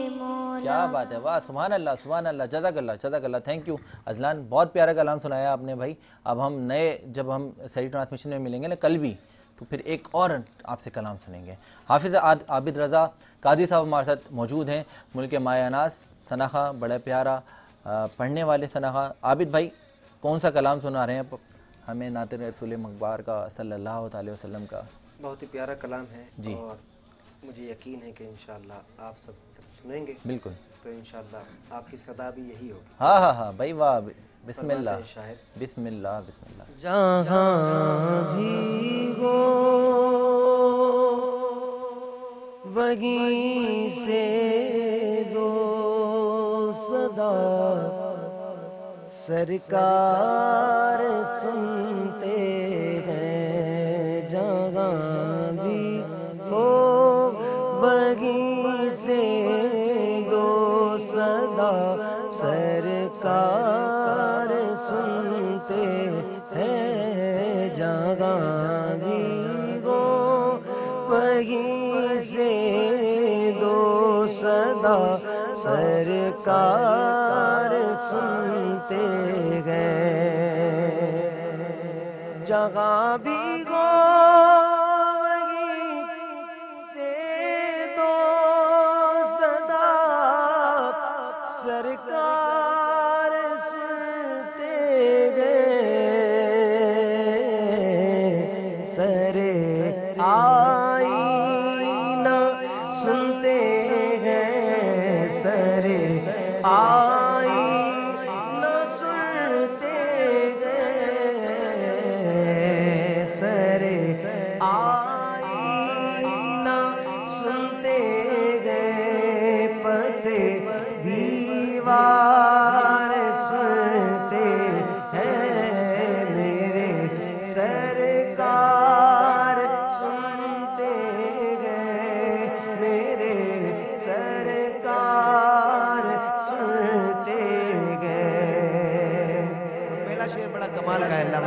مولا. کیا بات ہے، واہ سبحان اللہ سبحان اللہ. جزاک اللہ جزاک اللہ. Thank you Azlan. بہت پیارا کلام سنایا آپ نے بھائی. اب ہم جب ہم صحیح ٹرانسمیشن میں ملیں گے نا کل بھی، تو پھر ایک اور آپ سے کلام سنیں گے. حافظ عابد رضا قادری صاحب ہمارے ساتھ موجود ہیں. ملک مائع اناس ثنا خان، بڑا پیارا پڑھنے والے ثنا خان. عابد بھائی کون سا کلام سنا رہے ہیں ہمیں نعت رسول مقبار کا صلی اللہ تعالی وسلم کا؟ بہت ہی پیارا کلام ہے جی، اور مجھے یقین ہے کہ انشاءاللہ آپ سب سنیں گے بالکل، تو انشاءاللہ آپ کی صدا بھی یہی ہوگی. ہاں ہاں ہاں بھائی واہ. بسم اللہ بسم اللہ بسم اللہ. جہاں بھی ہو وہیں سے دو صدا سرکار سنتے ہیں. جہاں بھی ہو وہیں سے دو صدا سرکار سنتے ہیں. جہاں بھی ہو وہیں سے دو صدا سرکار سنتے ہیں. جہاں بھی ہو وہیں سے دو صدا سرکار سنتے ہیں. سر آئینہ سنتے ہیں، سر آئینہ سنتے ہیں، سر آئینہ سنتے ہیں. پس دیوار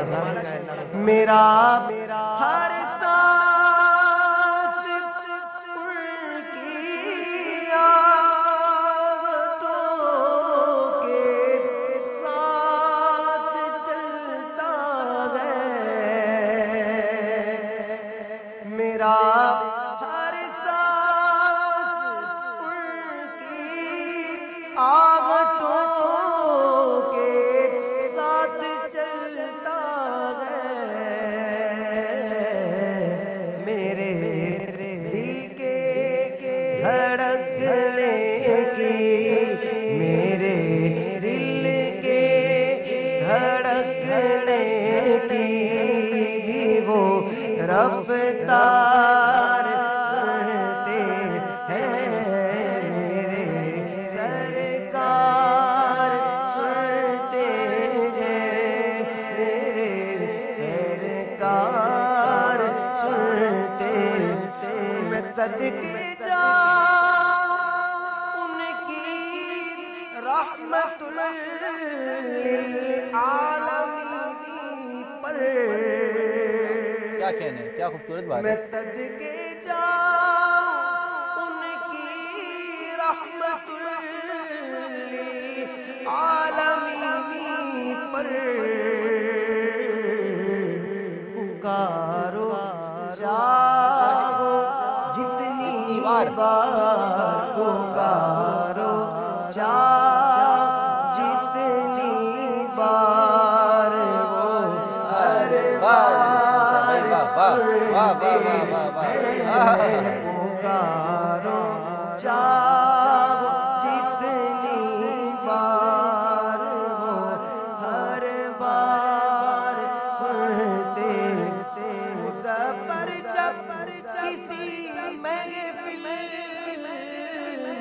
میرا ہر سانس ان کی آہٹوں کے ساتھ چلتا ہے، میرا ہر سانس ان کی آہٹوں کے ساتھ چلتا ہے، میرے دل کے دھڑکنے کی، میرے دل کے دھڑکنے کی بھی وہ رفتار سنتے ہیں، میرے سرکار سنتے ہیں، میرے سرکار سنتے ہیں، میں صدقے جاؤں ان کی رحمت للعالمین پر، کیا کہنے ہیں، کیا خوبصورت بات میں ہے. صدقے جاؤں ان کی رحمت للعالمین پر، پکارو چاہو جتنی بار پکارو چاہو جتنی بار وہ ہر پکارو چاہو جتنی بار وہ ہر بار سنتے، مظفر جب کسی محفل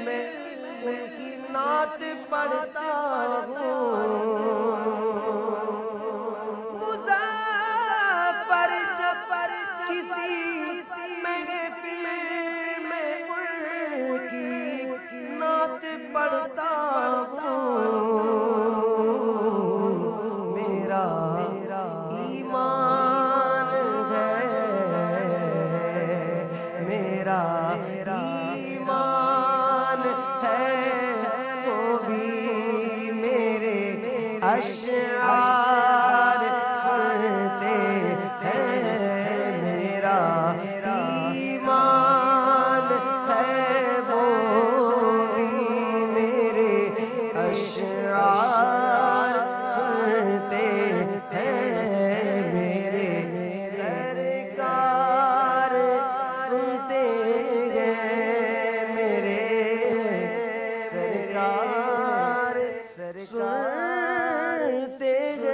میں ان کی نعت پڑھتا ہوں، مظفر جب کسی محفل میں ان کی نعت پڑھتا ہوں، میرا ایمان ہے، میرا ایمان ہے، وہ بھی میرے اشعار سنتے ہیں، میرا ایمان ہے، وہ بھی میرے اشعار سنتے ہیں، میرے سرکار سنتے ہیں، میرے سرکار سنتے ہیں.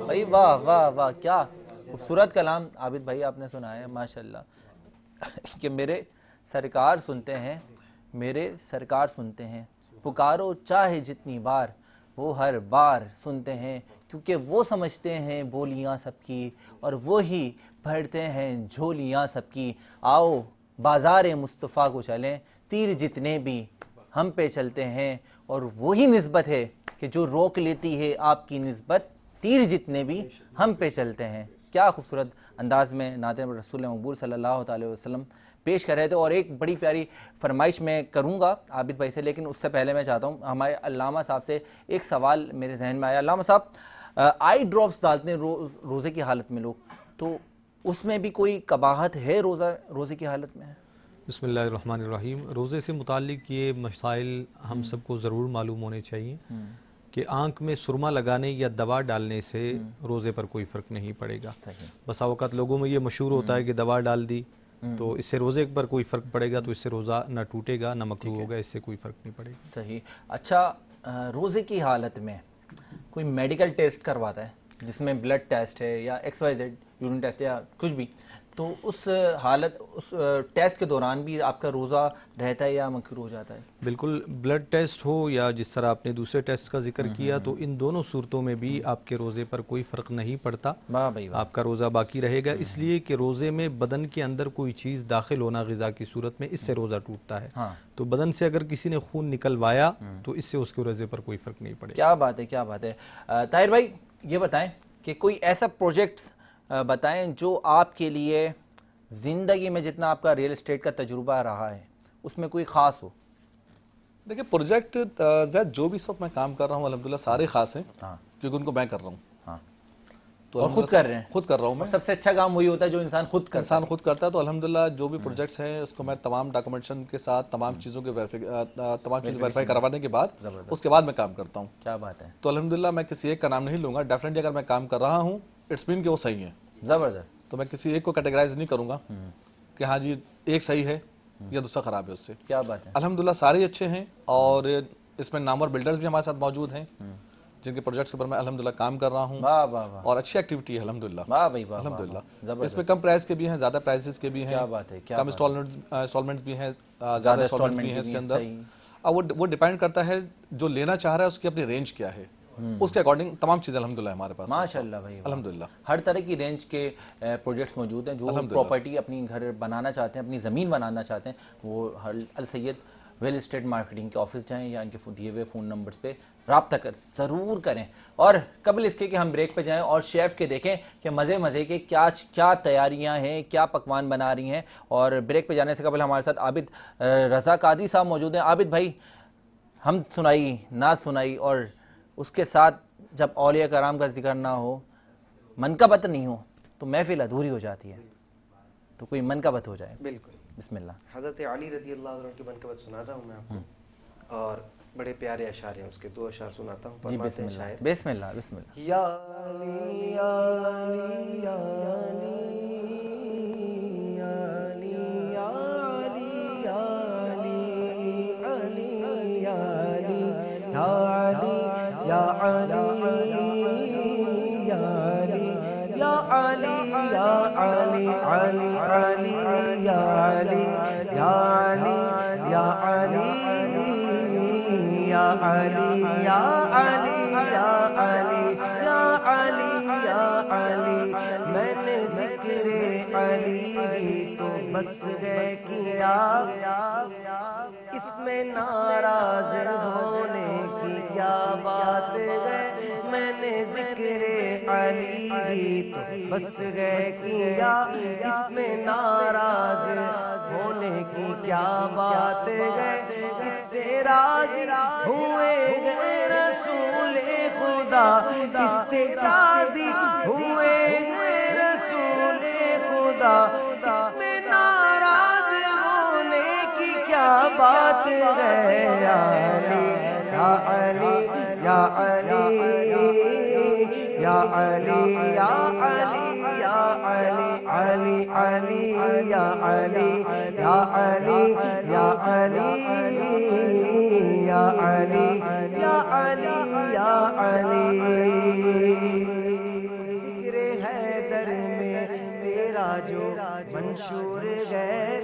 بھائی واہ واہ واہ، کیا خوبصورت کلام عابد بھائی آپ نے سنا ہے ماشاءاللہ، کہ میرے سرکار سنتے ہیں، میرے سرکار سنتے ہیں، پکارو چاہے جتنی بار وہ ہر بار سنتے ہیں، کیونکہ وہ سمجھتے ہیں بولیاں سب کی اور وہی بھرتے ہیں جھولیاں سب کی. آؤ بازار مصطفیٰ کو چلیں، تیر جتنے بھی ہم پہ چلتے ہیں، اور وہی نسبت ہے کہ جو روک لیتی ہے آپ کی نسبت، تیر جتنے بھی ہم پہ چلتے ہیں. کیا خوبصورت انداز میں نعت رسول مقبول صلی اللہ علیہ وسلم پیش کر رہے تھے. اور ایک بڑی پیاری فرمائش میں کروں گا عابد بھائی سے، لیکن اس سے پہلے میں چاہتا ہوں ہمارے علامہ صاحب سے ایک سوال میرے ذہن میں آیا. علامہ صاحب، آئی ڈراپس ڈالتے ہیں روزے کی حالت میں لوگ، تو اس میں بھی کوئی قباحت ہے روزے کی حالت میں؟ بسم اللہ الرحمن الرحیم. روزے سے متعلق یہ مسائل ہم سب کو ضرور معلوم ہونے چاہیے کہ آنکھ میں سرما لگانے یا دوا ڈالنے سے روزے پر کوئی فرق نہیں پڑے گا. بسا اوقات لوگوں میں یہ مشہور ہوتا ہے کہ دوا ڈال دی تو اس سے روزے پر کوئی فرق پڑے گا، تو اس سے روزہ نہ ٹوٹے گا نہ مکروہ ہوگا، اس سے کوئی فرق نہیں پڑے گا. صحیح. اچھا، روزے کی حالت میں کوئی میڈیکل ٹیسٹ کرواتا ہے؟ جس میں بلڈ ٹیسٹ ہے یا XYZ یورین ٹیسٹ یا کچھ بھی، تو اس حالت اس ٹیسٹ کے دوران بھی آپ کا روزہ رہتا ہے یا مکروہ ہو جاتا ہے؟ بالکل، بلڈ ٹیسٹ ہو یا جس طرح آپ نے دوسرے ٹیسٹ کا ذکر کیا، تو ان دونوں صورتوں میں بھی آپ کے روزے پر کوئی فرق نہیں پڑتا، آپ کا روزہ باقی رہے گا، اس لیے کہ روزے میں بدن کے اندر کوئی چیز داخل ہونا غذا کی صورت میں، اس سے روزہ ٹوٹتا ہے. تو بدن سے اگر کسی نے خون نکلوایا تو اس سے اس کے روزے پر کوئی فرق نہیں پڑے گا. کیا بات ہے، کیا بات ہے. طاہر بھائی یہ بتائیں کہ کوئی ایسا پروجیکٹس بتائیں جو آپ کے لیے زندگی میں جتنا آپ کا ریئل اسٹیٹ کا تجربہ رہا ہے اس میں کوئی خاص ہو. دیکھیں پروجیکٹ زید جو بھی اس وقت میں کام کر رہا ہوں الحمدللہ سارے خاص ہیں کیونکہ ان کو میں کر رہا ہوں. تو خود کر رہے ہیں؟ خود کر رہا ہوں میں. سب سے اچھا کام وہی ہوتا ہے جو انسان خود کرتا ہے. تو الحمدللہ جو بھی پروجیکٹس ہیں اس کو میں تمام ڈاکومنٹیشن کے ساتھ تمام چیزوں کے ویریفائی کروانے کے بعد اس کے بعد میں کام کرتا ہوں. کیا بات ہے. تو الحمدللہ میں کسی ایک کا نام نہیں لوں گا. ڈیفینیٹلی اگر میں کام کر رہا ہوں اٹس مین کہ وہ صحیح ہے. زبردست. تو میں کسی ایک کو کیٹیگرائز نہیں کروں گا کہ ہاں جی ایک صحیح ہے یا دوسرا خراب ہے اس سے. کیا بات ہے. الحمدللہ سارے اچھے ہیں اور اس میں نامور بلڈرز بھی ہمارے ساتھ موجود ہیں جن کے پروجیکٹس کے اوپر میں الحمدللہ کام کر رہا ہوں. واہ واہ واہ. اور اچھی ایکٹیویٹی ہے الحمدللہ. واہ بھائی واہ. الحمدللہ. اس میں کم پرائز کے بھی ہیں، زیادہ پرائزز کے بھی ہیں. کیا بات ہے. کم انسٹالمنٹس بھی ہیں، زیادہ انسٹالمنٹ بھی ہیں اس کے اندر. اور وہ ڈیپینڈ کرتا ہے جو لینا چاہ رہا ہے اس کی اپنی رینج کیا ہے، اس کے اکارڈنگ تمام چیزیں الحمدللہ ہمارے پاس. ماشاءاللہ بھائی الحمدللہ. ہر طرح کی رینج کے پروجیکٹس موجود ہیں. جو پراپرٹی اپنی گھر بنانا چاہتے ہیں، اپنی زمین بنانا چاہتے ہیں، وہ السید ریئل اسٹیٹ مارکیٹنگ کے آفس جائیں یا ان کے دیے ہوئے فون نمبرز پہ رابطہ ضرور کریں. اور قبل اس کے کہ ہم بریک پہ جائیں اور شیف کے دیکھیں کہ مزے کے کیا تیاریاں ہیں، کیا پکوان بنا رہی ہیں. اور بریک پہ جانے سے قبل ہمارے ساتھ عابد رضا قادری صاحب موجود ہیں. عابد بھائی، ہم سنائی نعت سنائی اور اس کے ساتھ جب اولیاء کرام کا ذکر نہ ہو، منقبت نہیں ہو تو محفل ادھوری ہو جاتی ہے. تو کوئی منقبت ہو جائے. بالکل. بسم اللہ. حضرت علی رضی اللہ عنہ کی منقبت سنا رہا ہوں میں آپ کو، اور بڑے پیارے اشعار ہیں اس کے. 2 اشعار سناتا ہوں. جی بسم اللہ. بسم اللہ. بسم اللہ. یا علی یا علی یا علی یا علی یا علی یا علی یا علی یا علی یا علی یا علی علی علی یا علی یا علی یا علی یا علی یا علی یا علی یا علی یا علی. میں نے ذکر علی تو بس گئے کیا، اس میں ناراض ہونے کی کیا بات ہے. میں نے ذکر علی تو بس گئے کیا، اس میں ناراض ہونے کی کیا بات ہے. اس سے راضی ہوئے گئے رسول خدا، اس سے راضی ہوئے گئے رسول خدا. اس میں ناراض ہونے کی کیا بات ہے. یا علی یا علی یا علی یا علی یا علی علی علی یا علی یا علی یا علی یا علی یا علی یا علی. ذکر حیدر میں تیرا جو منشور ہے،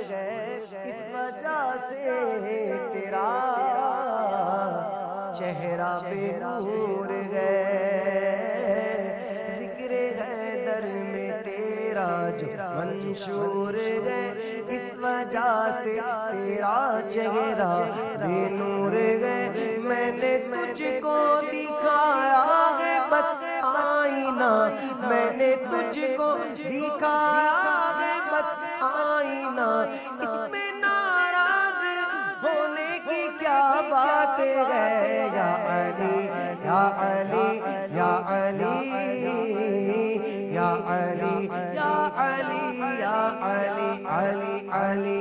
اس وجہ سے تیرا چہرہ بے نور ہے. ذکر حیدر میں تیرا جو منشور ہے، اس وجہ سے تیرا چہرہ بے نور ہے. میں نے تجھ کو دکھایا ہے بس آئینہ، میں نے تجھ کو دکھایا ہے بس آئینہ. اس میں ناراض ہونے کی کیا بات ہے. یا علی یا علی یا علی یا علی یا علی یا علی علی علی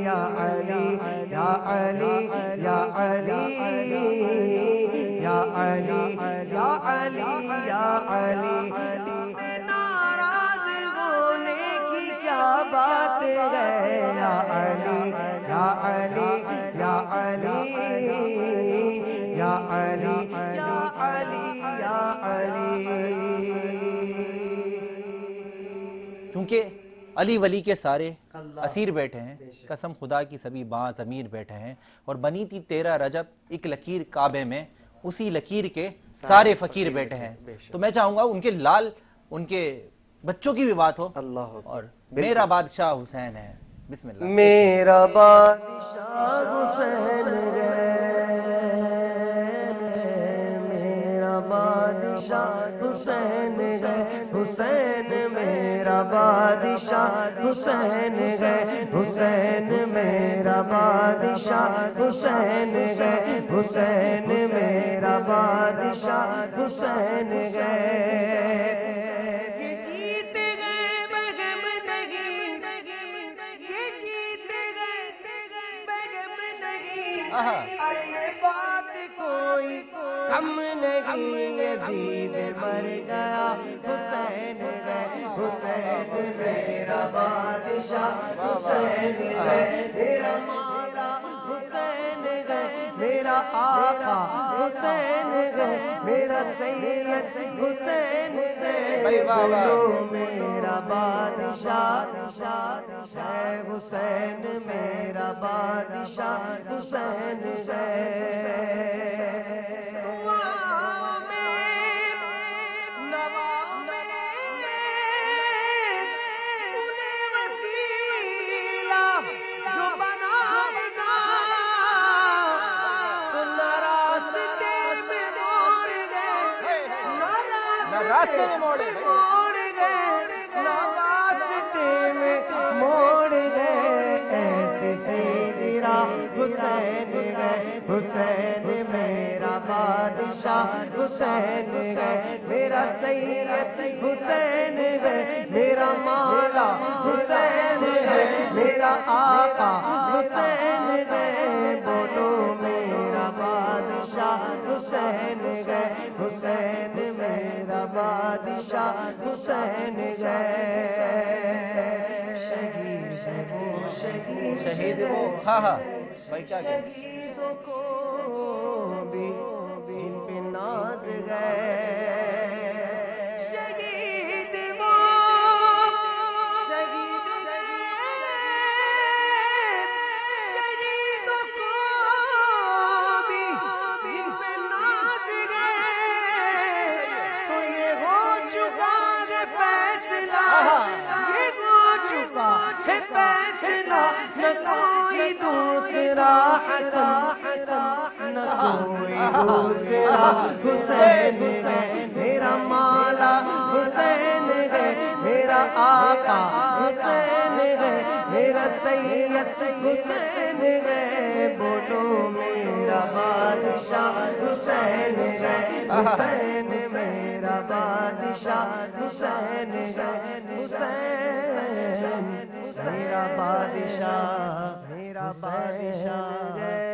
یا علی یا علی یا علی یا علی یا علی یا علی. اس میں ناراض ہونے کی کیا بات ہے. یا علی یا علی یا علی یا علی یا علی یا علی. ان کے علی ولی کے سارے اسیر بیٹھے ہیں، قسم خدا کی سبھی باں ضمیر بیٹھے ہیں، اور بنی تھی 13 رجب ایک لکیر کعبے میں، اسی لکیر کے سارے فقیر بیٹھے ہیں۔ تو میں چاہوں گا ان کے لال، ان کے بچوں کی بھی بات ہو، اور میرا بادشاہ حسین ہے۔ بسم اللہ۔ میرا بادشاہ حسین ہے، میرا بادشاہ حسین ہے، حسین میرا بادشاہ حسین ہے، حسین میرا بادشاہ حسین ہے، حسین میرا بادشاہ حسین ہے۔ بات کوئی کم نہیں، یزید مر گیا، حسین ہے، حسین میرا بادشاہ حسین ہے، میرا مولا حسین ہے، میرا آقا حسین ہے، میرا سید حسین ہے، بولو میرا بادشاہ ہے حسین، میرا بادشاہ حسین ہے۔ راستے میں موڑ گئے، راستے میں موڑ گئے، ایسی سیدھی راہ حسین ہے، حسین میرا بادشاہ حسین ہے، میرا سید حسین ہے، میرا مولا حسین ہے، میرا آقا حسین ہے، بولو میرا بادشاہ حسین ہے، حسین میرا بادشاہ حسین ہے۔ شہید وہ شہید وہ، ہاں ہاں بھائی کیا کہ شہیدوں کو بھی جن پہ ناز گئے، شہید وہ شہید شہیدوں کو بھی جن پہ ناز گئے، تو یہ ہو چکا ہے فیصلہ، یہ ہو چکا ہے فیصلہ، نہ کوئی دوسرا حسن، نہ کوئی دوسرا حسین ہے، میرا مولا حسین ہے، میرا آقا حسین ہے، میرا سید حسین ہے، بولو میرا بادشاہ حسین ہے، حسین میرا بادشاہ حسین ہے، حسین میرا بادشاہ، میرا بادشاہ ہے۔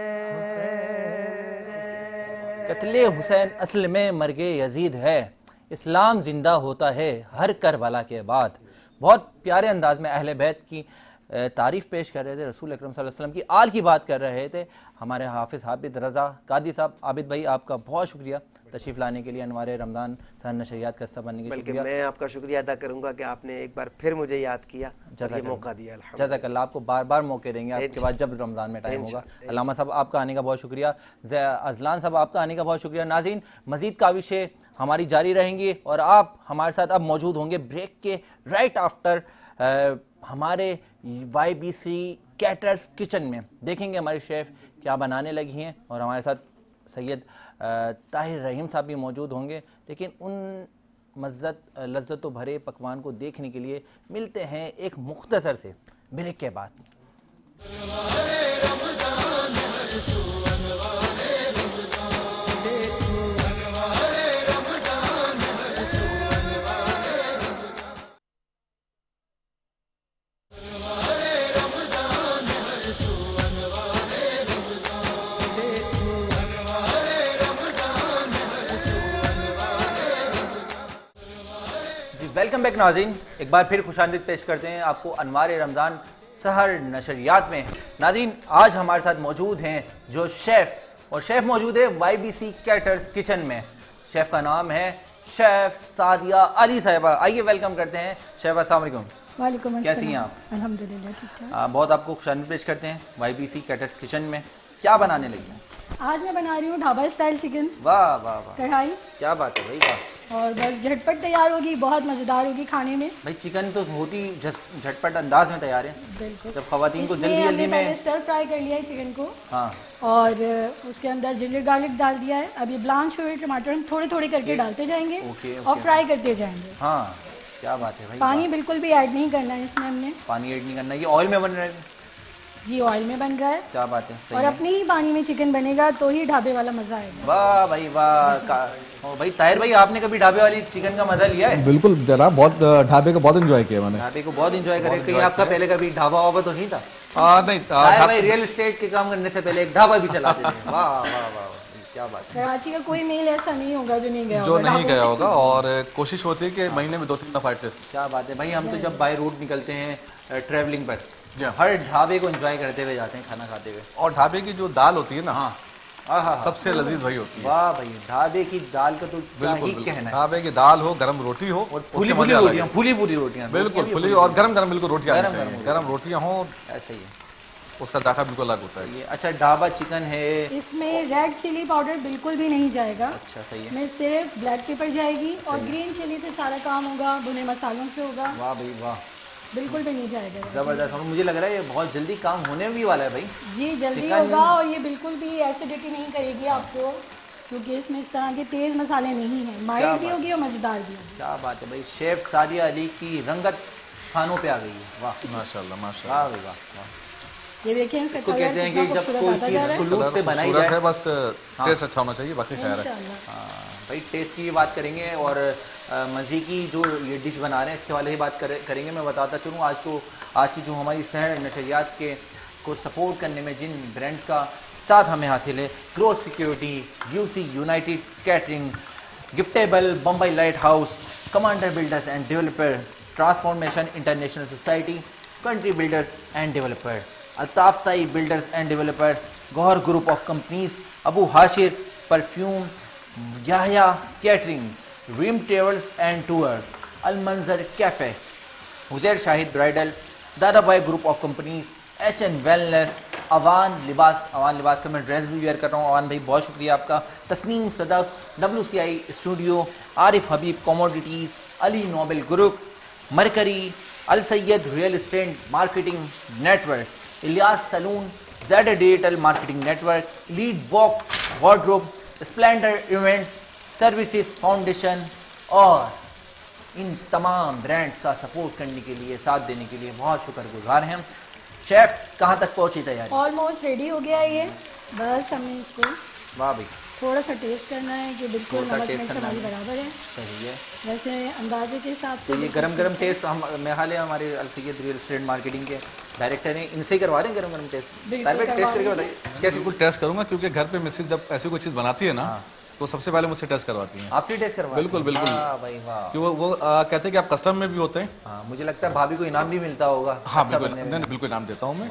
قتل حسین اصل میں مرگ یزید ہے، اسلام زندہ ہوتا ہے ہر کربلا کے بعد۔ بہت پیارے انداز میں اہل بیت کی تعریف پیش کر رہے تھے، رسول اکرم صلی اللہ علیہ وسلم کی آل کی بات کر رہے تھے ہمارے حافظ عابد رضا قادری صاحب۔ عابد بھائی آپ کا بہت شکریہ تشریف لانے کے لیے، انوار رمضان سحر نشریات کا حصہ بننے کے لیے شکریہ۔ میں آپ کا شکریہ ادا کروں گا کہ آپ نے ایک بار پھر مجھے یاد کیا، یہ موقع دیا۔ جزاک اللہ، آپ کو بار بار موقع دیں گے آپ کے بعد جب رمضان میں ٹائم ہوگا۔ علامہ صاحب آپ کا آنے کا بہت شکریہ، اذلان صاحب آپ کا آنے کا بہت شکریہ۔ ناظرین مزید کاوشیں ہماری جاری رہیں گی اور آپ ہمارے ساتھ اب موجود ہوں گے بریک کے رائٹ آفٹر ہمارے YBC کیٹرز کچن میں۔ دیکھیں گے ہمارے شیف کیا بنانے لگی ہیں، اور ہمارے ساتھ سید طاہر رحیم صاحب بھی موجود ہوں گے، لیکن ان لذت و بھرے پکوان کو دیکھنے کے لیے ملتے ہیں ایک مختصر سے بریک کے بعد۔ ویلکم بیک ناظرین، ایک بار پھر خوش آمدید پیش کرتے ہیں آپ کو انوار رمضان سحر نشریات میں۔ ناظرین آج ہمارے ساتھ موجود ہیں جو شیف، اور شیف موجود ہے YBC کیٹرز کچن میں۔ شیف کا نام ہے شیف سعدیہ علی صاحبہ۔ آئیے ویلکم کرتے ہیں شیف، السلام علیکم۔ وعلیکم السلام. کیسی ہیں آپ؟ الحمدللہ ٹھیک ہے. بہت آپ کو خوشامد پیش کرتے ہیں YBC کیٹرز کچن میں. کیا بنانے لگی ہیں؟ آج میں بنا رہی ہوں ڈھابا اسٹائل چکن واہ واہ واہ، کڑھائی. کیا بات ہے بھائی، واہ. اور بس جھٹپٹ تیار ہوگی, بہت مزیدار ہوگی کھانے میں. بھائی چکن تو ہوتی جھٹپٹ انداز میں تیار ہے. بالکل. جب خواتین کو اس میں جلدی ہم جلدی نے میں پہلے اسٹر فرائی کر لیا ہے چکن کو, ہاں اور اس کے اندر جنجر گارلک ڈال دیا ہے. اب یہ بلانچ ہوئے ٹماٹر ہم تھوڑے تھوڑے کر کے ڈالتے جائیں گے اور فرائی کرتے جائیں گے. ہاں کیا بات ہے بھائی. پانی بالکل بھی ایڈ نہیں کرنا ہے اس میں ہم نے. پانی ایڈ نہیں کرنا. یہ آئل میں بن رہا ہے؟ جی آئل میں بن رہا ہے. کیا بات ہے. اور اپنے ہی پانی میں چکن بنے گا تو ہی ڈھابے والا مزہ آئے گا. واہ بھائی واہ. بھائی طاہر بھائی آپ نے کبھی ڈھابے والی چکن کا مزہ لیا ہے؟ بالکل جناب, بہت ڈھابے کا بہت انجوائے کیا میں نے. ڈھابے کو بہت انجوائے کرے. کہیں آپ کا پہلے کبھی ڈھابا وابا تو نہیں تھا؟ نہیں, طاہر بھائی ریئل اسٹیٹ کے کام کرنے سے پہلے ایک ڈھابا بھی چلاتے تھے. واہ واہ واہ, کیا بات ہے. کراچی کا کوئی میل ایسا نہیں ہوگا جو نہیں گیا جو نہیں گیا ہوگا, اور کوشش ہوتی ہے کہ مہینے میں 2-3 دفعہ ٹیسٹ. کیا بات ہے بھائی. ہم تو جب بائی روڈ نکلتے ہیں ٹریولنگ پر, ہر ڈھابے کو انجوائے کرتے ہوئے جاتے ہیں کھانا کھاتے ہوئے. اور ڈھابے کی جو دال ہوتی ہے نا, ہاں سب سے لذیذ وہی ہوتی ہے. واہ بھائی, ڈھابے کی دال کا تو کیا ہی بالکل کہنا ہے. ڈھابے کی دال ہو, گرم روٹی ہو, اور پھولی پھولی روٹیاں, پھولی پھولی روٹیاں, بالکل پھلی, اور گرم گرم بالکل روٹیاں آنی چاہیے. گرم روٹیاں ہوں, ایسا ہی ہے. اس کا ذائقہ بالکل الگ ہوتا ہے. یہ اچھا ڈھابا چکن ہے. اس میں ریڈ چلی پاؤڈر بالکل بھی نہیں جائے گا. اچھا صحیح ہے. میں صرف بلیک پیپر جائے گی, اور گرین چلی سے سارا کام ہوگا, بھنے مسالوں سے ہوگا. واہ بھائی واہ, بالکل بھی نہیں جائے گا. زبردست. اور مجھے لگ رہا ہے یہ بہت جلدی کام ہونے بھی والا ہے بھائی. جی جلدی ہوگا, اور یہ بالکل بھی ایسیڈیٹی نہیں کرے گی آپ کو, کیونکہ اس میں اس طرح کے تیز مسالے نہیں ہیں. مائلڈ بھی ہوگی اور مزیدار بھی ہوگی. کیا بات ہے بھائی. شیف سعدیہ علی کی رنگت کھانوں پہ آ گئی ہے. واہ ماشاء اللہ ماشاء واہ بھائی واہ. یہ دیکھیں اس کا تو کہتے ہیں کہ جب کوئی چیز خلوص سے بنائی اللہ. جائے, بس ٹیسٹ اچھا ہونا چاہیے, باقی خیر ہے. بھائی ٹیسٹ کی بات کریں گے, اور مزے کی جو یہ ڈش بنا رہے ہیں اس کے والے ہی بات کریں گے. میں بتاتا چلوں آج کی جو ہماری سحر نشریات کے کو سپورٹ کرنے میں جن برانڈ کا ساتھ ہمیں حاصل ہے, growth security, UC united catering, giftable, Bombay light house, commander builders and developer, transformation international society, country builders and developer, Altaf Tai builders and developer, Gohar group of companies, Abu Hashir perfume, Yahya catering, Reem travels and tours, Almanzar cafe, Huzair Shahid bridal, Dada Bhai group of companies, HN wellness, Awan Libas کا میں dress بھی where کر رہا ہوں. اوان بھائی بہت شکریہ آپ کا. Tasneem Sadaf, WCI studio, Arif Habib commodities, Ali Noble group, Mercury, Alsayed real estate marketing network, Ilyas salon, Z digital marketing network, lead walk wardrobe, Splendor events services foundation, اور ان تمام برانڈز کا سپورٹ کرنے کے لیے, ساتھ دینے کے لیے بہت شکر گزار ہیں. شیف کہاں تک پہنچی تیاری؟ آلموسٹ ریڈی ہو گیا ہے یہ, بس ہمیں اس کو واہ بھائی تھوڑا سا ٹیسٹ کرنا ہے کہ بالکل نمک مرچ ہماری برابر ہے. صحیح ہے. ویسے اندازے کے حساب سے تو یہ گرم گرم ٹیسٹ ہم میں حال ہے ہمارے السید ریئل اسٹیٹ مارکیٹنگ کے ڈائریکٹر ہیں, ان سے ہی کروا رہے ہیں گرم گرم ٹیسٹ. ٹیسٹ کر کے بتائیے کیسے. بالکل ٹیسٹ کروں گا, کیونکہ گھر پہ مسز جب ایسی کوئی چیز بناتی ہے نا, تو سب سے پہلے مجھ سے ٹیسٹ کرواتی ہیں. آپ سے ٹیسٹ کروا؟ بالکل بالکل. بھائی واہ. کہ وہ کہتے ہیں کہ آپ کسٹم میں بھی ہوتے ہیں. ہاں مجھے لگتا ہے بھابھی کو انعام بھی ملتا ہوگا. ہاں بالکل, نہیں بالکل انعام دیتا ہوں میں.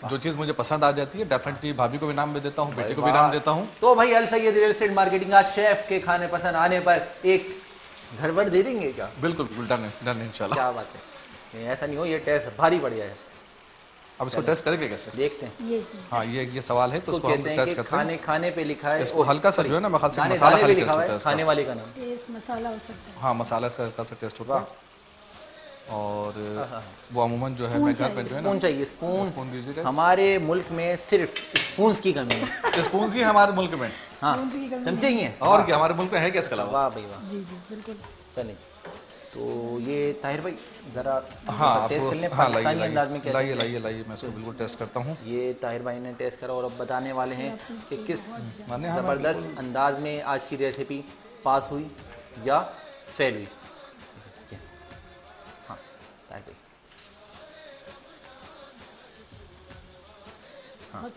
جو چیز مجھے پسند آ جاتی ہے ڈیفینیٹلی بھابھی کو بھی انعام بھی دیتا ہوں, بیٹے کو بھی انعام دیتا ہوں. تو بھائی السید ریئل اسٹیٹ مارکیٹنگ آج شیف کے کھانے پسند آنے پر ایک گھر بھر دے دیں گے کیا؟ بالکل بالکل ڈن انشاءاللہ. کیا بات ہے. ایسا نہیں ہو یہ ٹیسٹ بھاری پڑ جائے. اب اس کو ٹیسٹ کریں گے کیسے؟ دیکھتے ہیں. ہاں یہ سوال ہے, تو اس کو ہم ٹیسٹ کرتے ہیں. کھانے پہ لکھا ہے, اس کو ہلکا سا جو ہے نا مخصوص سے مسالہ خالی ٹیسٹ ہوتا ہے. کھانے والے کا نام ٹیسٹ مسالہ ہو سکتا ہے. ہاں مسالہ اس کا ہلکا سا ٹیسٹ ہوتا ہے. اور وہ عموماً جو ہے میں گھر پہ جو ہے اسپون چاہیے. اسپون دیجیے. ہمارے ملک میں صرف اسپونز کی کمی ہے. اسپونز ہی ہمارے ملک میں. ہاں چمچے ہی ہیں. اور کیا ہمارے ملک میں ہے کیا اس کے علاوہ؟ واہ بھائی واہ. جی جی بالکل. چلیں تو یہ طاہر بھائی ذرا ہاں ٹیسٹ کر لیں پاکستانی انداز میں. لائیے میں اس کو بالکل ٹیسٹ کرتا ہوں. یہ طاہر بھائی نے ٹیسٹ کرا اور اب بتانے والے ہیں کہ کس زبردست انداز میں آج کی ریسیپی پاس ہوئی یا فیل ہوئی. ہاں طاہر بھائی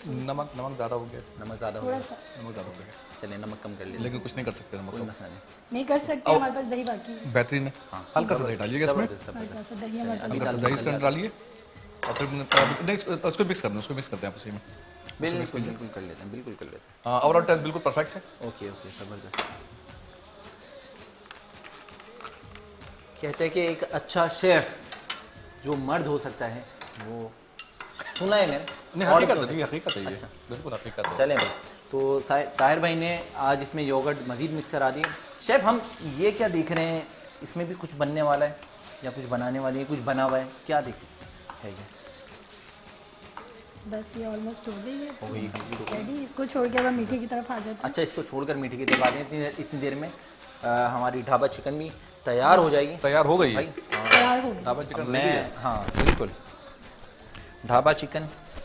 نمک زیادہ ہو گیا. نمک زیادہ ہو گیا. نمک زیادہ ہو گیا. چلیں نمک کم کر لیتے. لیکن کچھ نہیں کر سکتے. نمک کوئی مسئلہ نہیں کر سکتے, ہمارے پاس دہی باقی ہے. بہترین ہے. ہلکا سا دہی ڈالیے گا اس میں. ہلکا سا دہی ہمارے ہلکا سا دہی اس کے اندر ڈالیے, اور پھر اس کو مکس کرتے ہیں اسی میں. بالکل کر لیتے ہیں. بالکل کر لیتے ہیں. اوور آل ٹیسٹ بالکل پرفیکٹ ہے. اوکے زبردست. کہتے ہیں کہ ایک اچھا شیف جو مرد ہو سکتا ہے وہ سنا ہے میں نہیں حقیقت ہے یہ بالکل حقیقت ہے. چلیں بھائی. تو طاہر بھائی نے آج اس میں یوگرٹ مزید مکس کرا دیے. شیف ہم یہ کیا دیکھ رہے ہیں, اس میں بھی کچھ بننے والا ہے یا کچھ بنانے والی ہے, کچھ بنا ہوا ہے, کیا دیکھ ہے یہ؟ بس یہ آلموسٹ ہو گئی ہے ریڈی. اس کو چھوڑ کے اب ہم میٹھے کی طرف آ جاتے ہیں. اچھا, اس کو چھوڑ کر میٹھے کی طرف آ جائیں. اتنی دیر میں ہماری ڈھابا چکن بھی تیار ہو جائے گی. تیار ہو گئی ہے تیار ہو گئی. ڈھابا چکن میں ہاں بالکل ڈھابا چکن.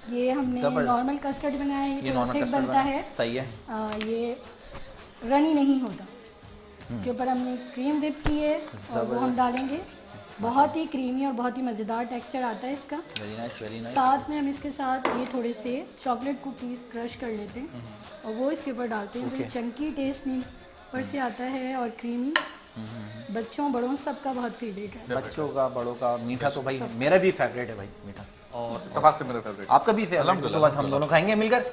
یہ ہم نے نارمل کسٹرڈ بنایا ہے, یہ نارمل بنتا ہے. صحیح ہے. یہ رنی نہیں ہوتا. اس کے اوپر ہم نے کریم ڈپ کی ہے اور وہ ہم ڈالیں گے. بہت ہی کریمی اور بہت ہی مزیدار ٹیکسچر آتا ہے اس کا. ساتھ میں ہم اس کے ساتھ یہ تھوڑے سے چاکلیٹ کوکیز کرش کر لیتے ہیں اور وہ اس کے اوپر ڈالتے ہیں. تو یہ چنکی ٹیسٹ نہیں اوپر سے آتا ہے اور کریمی. بچوں بڑوں سب کا بہت فیوریٹ ہے. بچوں کا بڑوں کا. میٹھا تو بھائی میرا بھی فیوریٹ ہے بھائی میٹھا, اور اتفاق سے میرا فیوریٹ. آپ کا بھی فیوریٹ ہے, تو بس ہم دونوں کھائیں گے مل کر.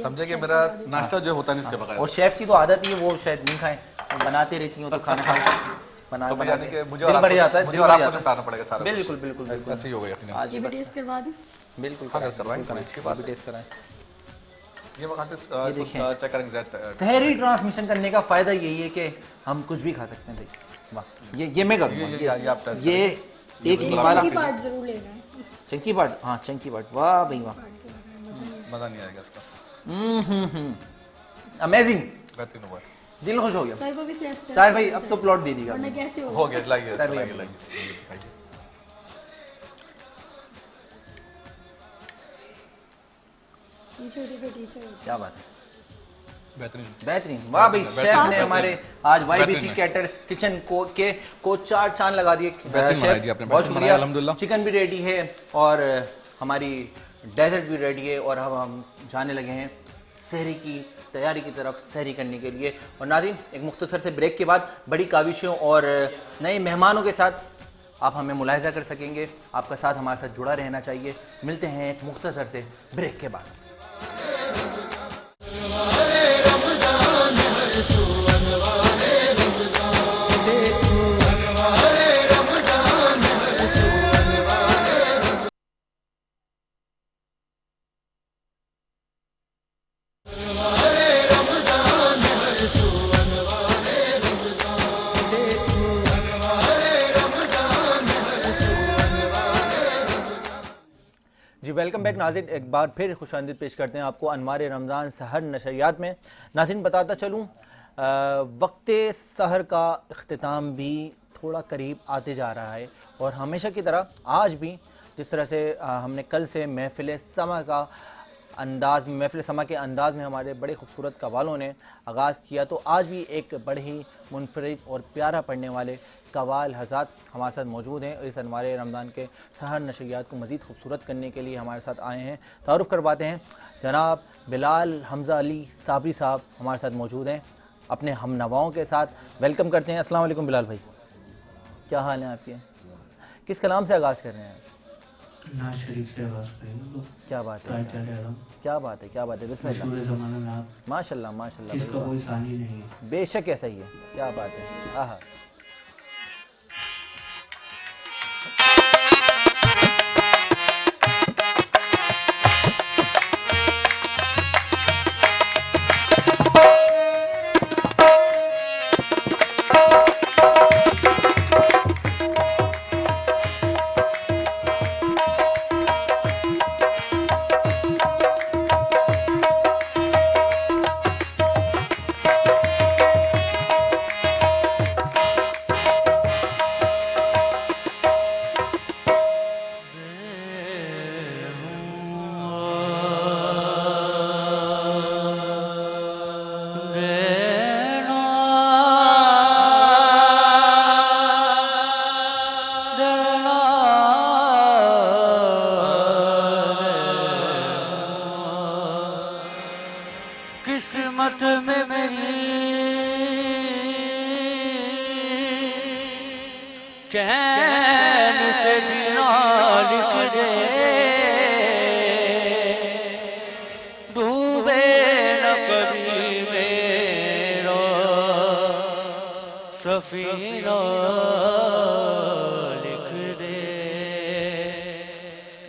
سمجھے کہ میرا ناشتہ جو ہوتا ہے اس کے بغیر. اور شیف کی تو عادت ہی ہے وہ شاید نہیں کھائیں, بناتے رہتی ہوں تو کھانا بناتے دل بڑھ جاتا ہے. بالکل بالکل ایسے ہی ہو گیا. آج یہ ٹیسٹ کروا دیں. بالکل ٹیسٹ کرائیں. یہ وقت سے چیک کریں گے. سحری ٹرانسمیشن کرنے کا فائدہ یہی ہے کہ ہم کچھ بھی کھا سکتے ہیں بھائی. واہ, یہ میں کروں گا. یہ ایک چنکی پارٹ ضرور لینا ہے. چنکی پارٹ. ہاں چنکی پارٹ. واہ بھائی واہ, مزہ نہیں آئے گا اس کا. امیزنگ, بہترین ہوا. دل خوش ہو گیا. سر کو بھی سیٹ طاہر بھائی اب تو پلاٹ دے دیجیے گا. ورنہ کیسے ہو گیا. لائیے کیا بات ہے. بہترین. واہ بھائی, شیف نے ہمارے آج Y B C caterers kitchen کو چار چاند لگا دیے. بہت شکریہ. الحمدللہ چکن بھی ریڈی ہے اور ہماری ڈیزرٹ بھی ریڈی ہے اور ہم جانے لگے ہیں سحری کی تیاری کی طرف, سحری کرنے کے لیے. اور ناظرین ایک مختصر سے بریک کے بعد بڑی کاوشوں اور نئے مہمانوں کے ساتھ آپ ہمیں ملاحظہ کر سکیں گے. آپ کا ساتھ ہمارے ساتھ جڑا رہنا چاہیے. ملتے ہیں ایک مختصر سے بریک کے بعد. جی ویلکم بیک ناظرین, ایک بار پھر خوش آمدید پیش کرتے ہیں آپ کو انوار رمضان سحر نشریات میں. ناظرین بتاتا چلوں وقت سحر کا اختتام بھی تھوڑا قریب آتے جا رہا ہے اور ہمیشہ کی طرح آج بھی جس طرح سے ہم نے کل سے محفل سما کے انداز میں ہمارے بڑے خوبصورت قوالوں نے آغاز کیا, تو آج بھی ایک بڑے ہی منفرد اور پیارا پڑھنے والے قوال حضرات ہمارے ساتھ موجود ہیں. اس انوار رمضان کے سحر نشریات کو مزید خوبصورت کرنے کے لیے ہمارے ساتھ آئے ہیں. تعارف کرواتے ہیں, جناب بلال حمزہ علی صابری صاحب ہمارے ساتھ موجود ہیں اپنے ہم نواؤں کے ساتھ. ویلکم کرتے ہیں. السلام علیکم بلال بھائی, کیا حال ہیں آپ کے؟ کس کلام سے آغاز کر رہے ہیں؟ نعت شریف سے آغاز کریں گے. کیا بات ہے, کیا بات ہے, کیا بات ہے. بسم اللہ. زمانے میں آپ ماشاء اللہ ماشاء اللہ, اس کا کوئی ثانی نہیں ہے. بے شک ایسا ہی ہے. کیا بات ہے. آہا قسمت میں میری چین سے جینا لکھ دے, ڈوبے نہ کبھی میرا سفینہ لکھ دے.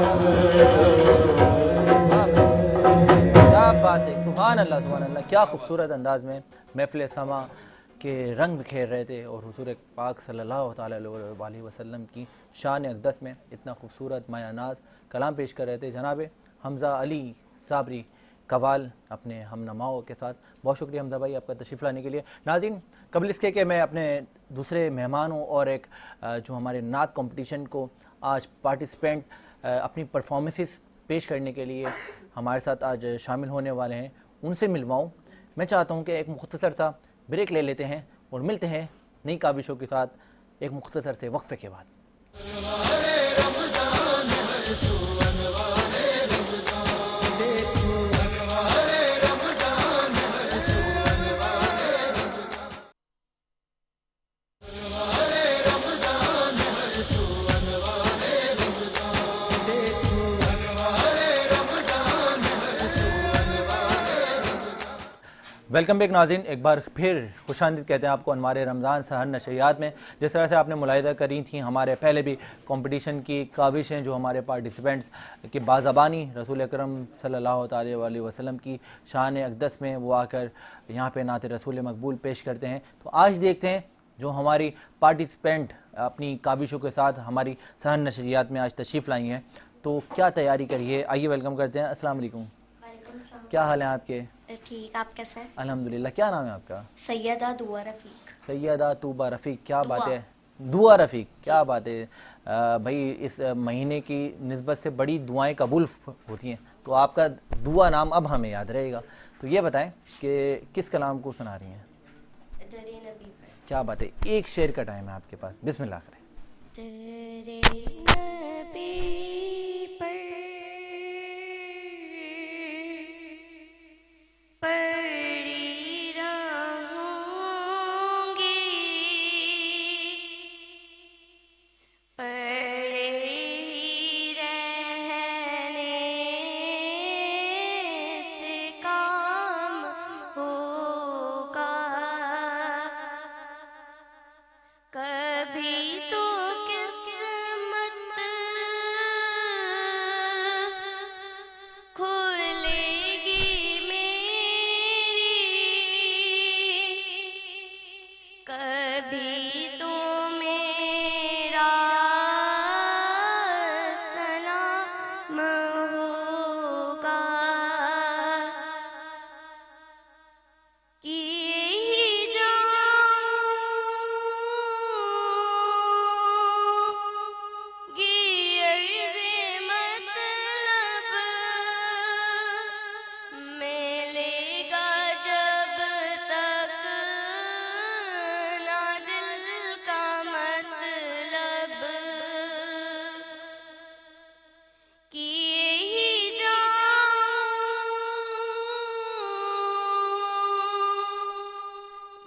کیا بات ہے، سبحان اللہ، کیا خوبصورت انداز میں محفل سما کے رنگ بکھیر رہے تھے اور حضور پاک صلی اللہ تعالیٰ علیہ وسلم کی شان اقدس میں اتنا خوبصورت مایہ ناز کلام پیش کر رہے تھے جناب حمزہ علی صابری قوال اپنے ہم نماؤں کے ساتھ. بہت شکریہ حمزہ بھائی آپ کا تشریف لانے کے لیے. ناظرین، قبل اس کے کہ میں اپنے دوسرے مہمانوں اور ایک جو ہمارے نعت کمپٹیشن کو آج پارٹیسپینٹ اپنی پرفارمنسز پیش کرنے کے لیے ہمارے ساتھ آج شامل ہونے والے ہیں ان سے ملواؤں، میں چاہتا ہوں کہ ایک مختصر سا بریک لے لیتے ہیں اور ملتے ہیں نئی کاوشوں کے ساتھ ایک مختصر سے وقفے کے بعد. ویلکم بیک ناظرین، ایک بار پھر خوش آمدید کہتے ہیں آپ کو انوار رمضان سحر نشریات میں. جس طرح سے آپ نے ملاحظہ کری تھیں ہمارے پہلے بھی کمپٹیشن کی کاوشیں جو ہمارے پارٹیسپینٹس کی بازبانی رسول اکرم صلی اللہ تعالی علیہ وسلم کی شان اقدس میں وہ آ کر یہاں پہ نعت رسول مقبول پیش کرتے ہیں. تو آج دیکھتے ہیں جو ہماری پارٹیسپینٹ اپنی کاوشوں کے ساتھ ہماری سحر نشریات میں آج تشریف لائی ہیں تو کیا تیاری کری ہے. آئیے ویلکم کرتے ہیں. السلام علیکم. کیا حال ہیں آپ کے؟ ٹھیک، آپ کیسے ہیں؟ الحمدللہ. کیا نام ہے آپ کا؟ سیدہ دعا رفیق. سیدہ طوبہ رفیق. کیا بات ہے، دعا رفیق، کیا بات ہے بھائی. اس مہینے کی نسبت سے بڑی دعائیں قبول ہوتی ہیں تو آپ کا دعا نام اب ہمیں یاد رہے گا. تو یہ بتائیں کہ کس کلام کو سنا رہی ہیں؟ درِ نبی پر. کیا بات ہے، ایک شعر کا ٹائم ہے آپ کے پاس، بسم اللہ کریں. درِ نبی پر پڑی رہوں گی، پڑے ہی رہنے سے کام ہوگا. کبھی تو قسمت کھلے گی میری، کبھی تو میرا سلام ہوگا. کیے جاؤں گی عرض مطلب، ملے گا جب تک نہ دل کا مطلب. کیے ہی جاؤں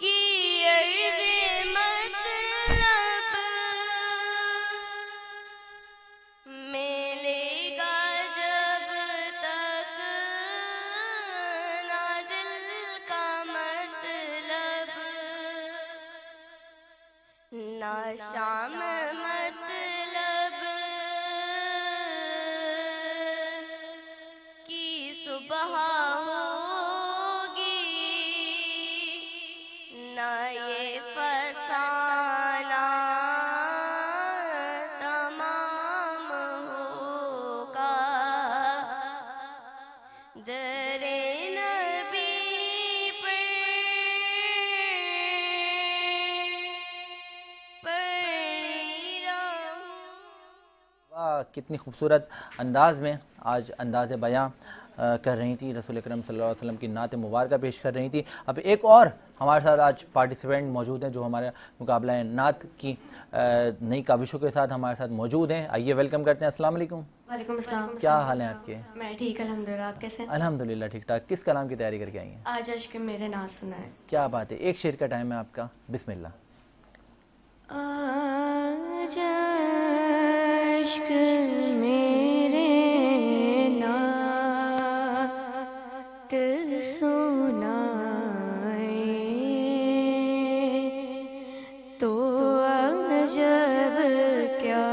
گی عرض مطلب، ملے گا جب تک نہ دل کا مطلب. نہ شام مطلب کی صبح ہوگی، نہ یہ فسانہ تمام ہوگا. درِ نبی پر پڑی رہوں. واہ، کتنی خوبصورت انداز میں آج انداز بیاں کر رہی تھی، رسول اکرم صلی اللہ علیہ وسلم کی نعت مبارکہ پیش کر رہی تھی. اب ایک اور ہمارے ساتھ آج پارٹیسپینٹ موجود ہیں جو ہمارے مقابلہ نعت کی نئی کاوشوں کے ساتھ ہمارے ساتھ موجود ہیں. آئیے ویلکم کرتے ہیں. السلام علیکم. وعلیکم السلام. کیا حال ہیں آپ کے؟ میں ٹھیک الحمدللہ. آپ کیسے ہیں؟ الحمدللہ ٹھیک ٹھاک. کس کلام کی تیاری کر کے آئی ہیں؟ آج عشق میرے ناز سنا ہے. کیا بات ہے، ایک شعر کا ٹائم ہے آپ کا، بسم اللہ. آج عشق میرے نعت سنائے تو عجب کیا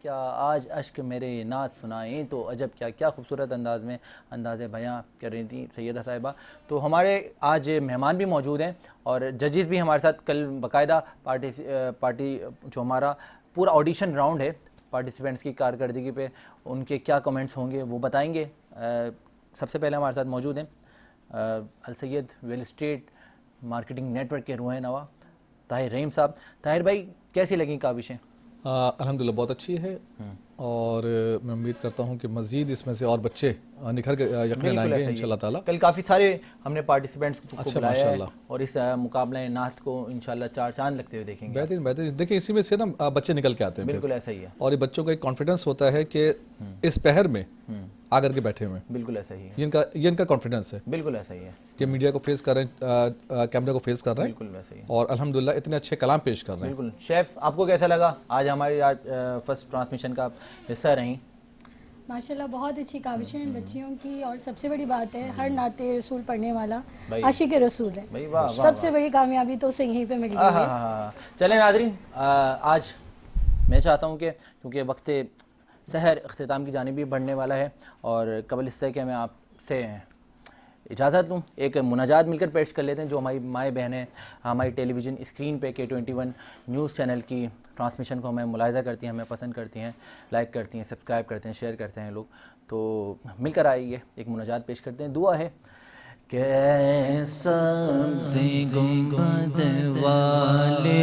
کیا آج اشک میرے ناز سنائیں تو عجب کیا، کیا خوبصورت انداز میں انداز بیاں کر رہی تھیں سیدہ صاحبہ. تو ہمارے آج مہمان بھی موجود ہیں اور ججز بھی ہمارے ساتھ. کل باقاعدہ پارٹی جو ہمارا پورا آڈیشن راؤنڈ ہے پارٹیسپینٹس کی کارکردگی پہ ان کے کیا کمنٹس ہوں گے وہ بتائیں گے. سب سے پہلے ہمارے ساتھ موجود ہیں Alsayed real estate marketing network کے روح نوا طاہر رحیم صاحب. طاہر بھائی کیسی لگیں کاوشیں؟ الحمدللہ بہت اچھی ہے اور میں امید کرتا ہوں کہ مزید اس میں سے اور بچے نکھر کے یقین آئیں گے انشاءاللہ تعالیٰ. کل کافی سارے ہم نے پارٹیسپینٹس کو بلایا ہے اور اس مقابلہ نعت کو انشاءاللہ 4 چاند لگتے ہوئے دیکھیں گے. بہترین دیکھیں اسی میں سے نا بچے نکل کے آتے ہیں. بالکل ایسا ہی ہے اور یہ بچوں کا ایک کانفیڈنس ہوتا ہے کہ اس پہر میں آ کر کے بیٹھے ہوئے. بالکل ایسا ہی ہے, یہ ان کا کانفیڈنس ہے. بالکل ایسا ہی ہے کہ میڈیا کو فیس کر رہے ہیں, کیمرے کو فیس کر رہے ہیں. بالکل ویسا ہی ہے اور الحمدللہ اتنے اچھے کلام پیش کر رہے ہیں. بالکل. شیف آپ کو کیسا لگا آج ہماری فرسٹ ٹرانسمیشن کا حصہ رہیں؟ ماشاءاللہ بہت اچھی کاوشیں ہیں بچیوں کی, اور سب سے بڑی بات ہے ہر نعت رسول پڑھنے والا عاشق رسول ہے. سب سے بڑی کامیابی تو اسے یہیں پہ مل گئی ہے. چلیں ناظرین, آج میں چاہتا ہوں کہ کیونکہ وقت سحر اختتام کی جانب بھی بڑھنے والا ہے اور قبل اس سے کہ میں آپ سے اجازت لوں ایک مناجات مل کر پیش کر لیتے ہیں جو ہماری مائیں بہنیں ہماری ٹیلی ویژن اسکرین پہ K21 نیوز چینل کی ٹرانسمیشن کو ہمیں ملاحظہ کرتی ہیں, ہمیں پسند کرتی ہیں, لائک کرتی ہیں, سبسکرائب کرتے ہیں, شیئر کرتے ہیں لوگ. تو مل کر آئیے ایک مناجات پیش کرتے ہیں. دعا ہے کہ سبزی گنبد والے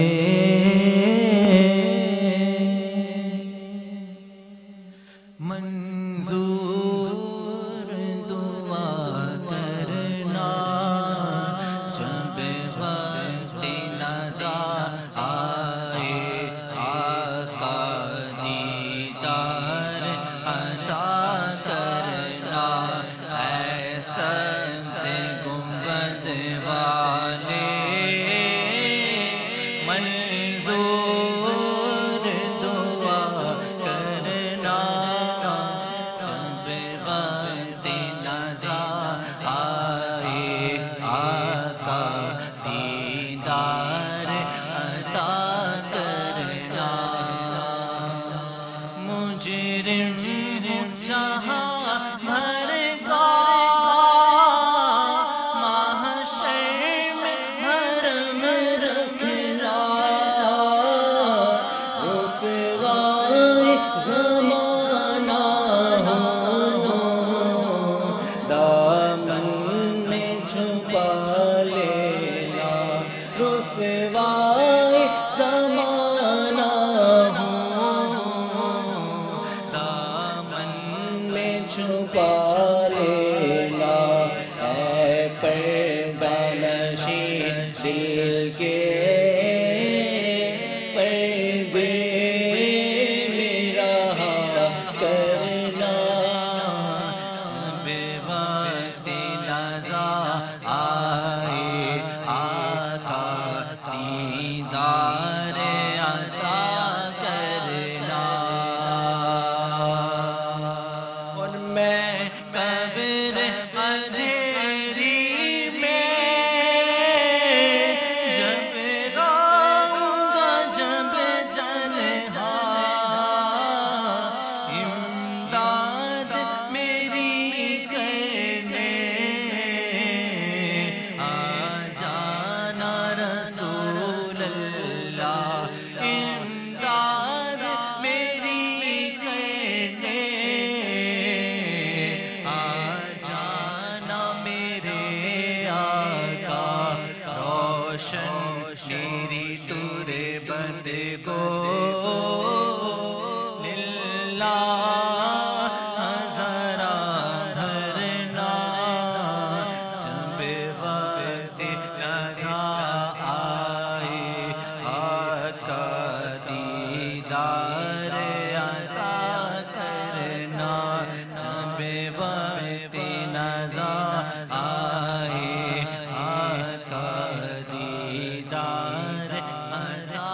دیدار عطا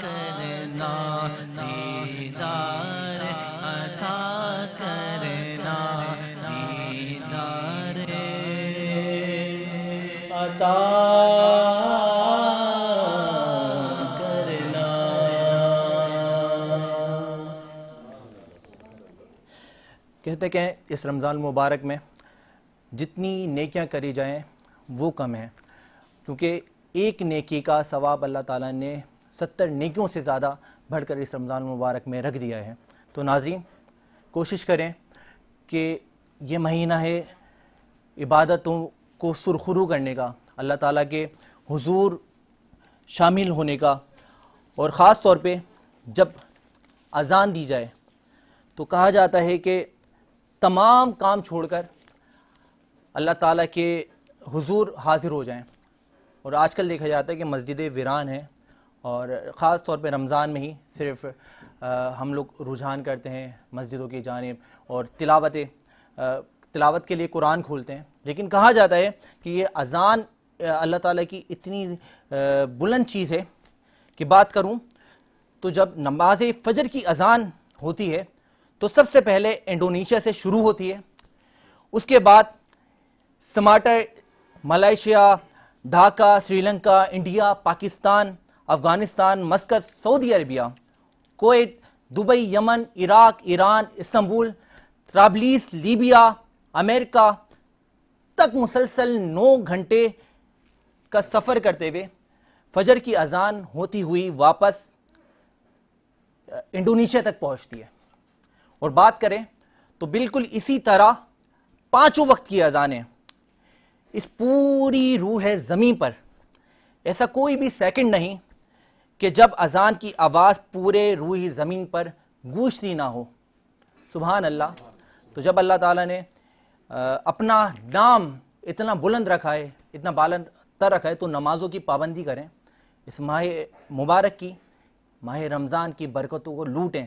کرنا کہتے کہ اس رمضان المبارک میں جتنی نیکیاں کری جائیں وہ کم ہیں، کیونکہ ایک نیکی کا ثواب اللہ تعالیٰ نے 70 نیکیوں سے زیادہ بڑھ کر اس رمضان المبارک میں رکھ دیا ہے۔ تو ناظرین کوشش کریں کہ یہ مہینہ ہے عبادتوں کو سرخرو کرنے کا، اللہ تعالیٰ کے حضور شامل ہونے کا، اور خاص طور پہ جب اذان دی جائے تو کہا جاتا ہے کہ تمام کام چھوڑ کر اللہ تعالیٰ کے حضور حاضر ہو جائیں۔ اور آج کل دیکھا جاتا ہے کہ مسجدیں ویران ہیں، اور خاص طور پہ رمضان میں ہی صرف ہم لوگ رجحان کرتے ہیں مسجدوں کی جانب اور تلاوت کے لیے قرآن کھولتے ہیں، لیکن کہا جاتا ہے کہ یہ اذان اللہ تعالیٰ کی اتنی بلند چیز ہے کہ بات کروں تو جب نماز فجر کی اذان ہوتی ہے تو سب سے پہلے انڈونیشیا سے شروع ہوتی ہے، اس کے بعد سماٹر، Malaysia, Dhaka, Sri Lanka, India, Pakistan, Afghanistan, Muscat, سعودی عربیہ، کویت، دبئی، یمن، عراق، ایران، استنبول، طرابلس، لیبیا، امریکہ تک مسلسل 9 گھنٹے کا سفر کرتے ہوئے فجر کی اذان ہوتی ہوئی واپس انڈونیشیا تک پہنچتی ہے۔ اور بات کریں تو بالکل اسی طرح 5 وقت کی اذانیں اس پوری روح زمین پر ایسا کوئی بھی سیکنڈ نہیں کہ جب اذان کی آواز پورے روح زمین پر گونجتی نہ ہو۔ سبحان اللہ۔ تو جب اللہ تعالیٰ نے اپنا نام اتنا بلند رکھا ہے، اتنا بلند تر رکھا ہے، تو نمازوں کی پابندی کریں، اس ماہ مبارک کی، ماہ رمضان کی برکتوں کو لوٹیں۔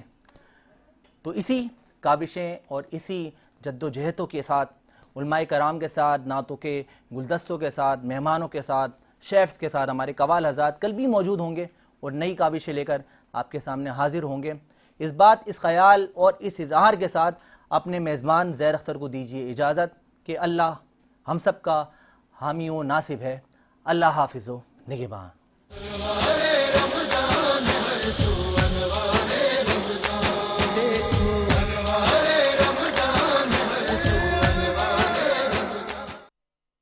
تو اسی کاوشیں اور اسی جد و جہدوں کے ساتھ، علماء کرام کے ساتھ، نعتوں کے گلدستوں کے ساتھ، مہمانوں کے ساتھ، شیفز کے ساتھ، ہمارے قوال حضرات کل بھی موجود ہوں گے اور نئی کاوشیں لے کر آپ کے سامنے حاضر ہوں گے۔ اس بات، اس خیال اور اس اظہار کے ساتھ اپنے میزبان زید اختر کو دیجیے اجازت کہ اللہ ہم سب کا حامی و ناصب ہے۔ اللہ حافظ و نگہبان۔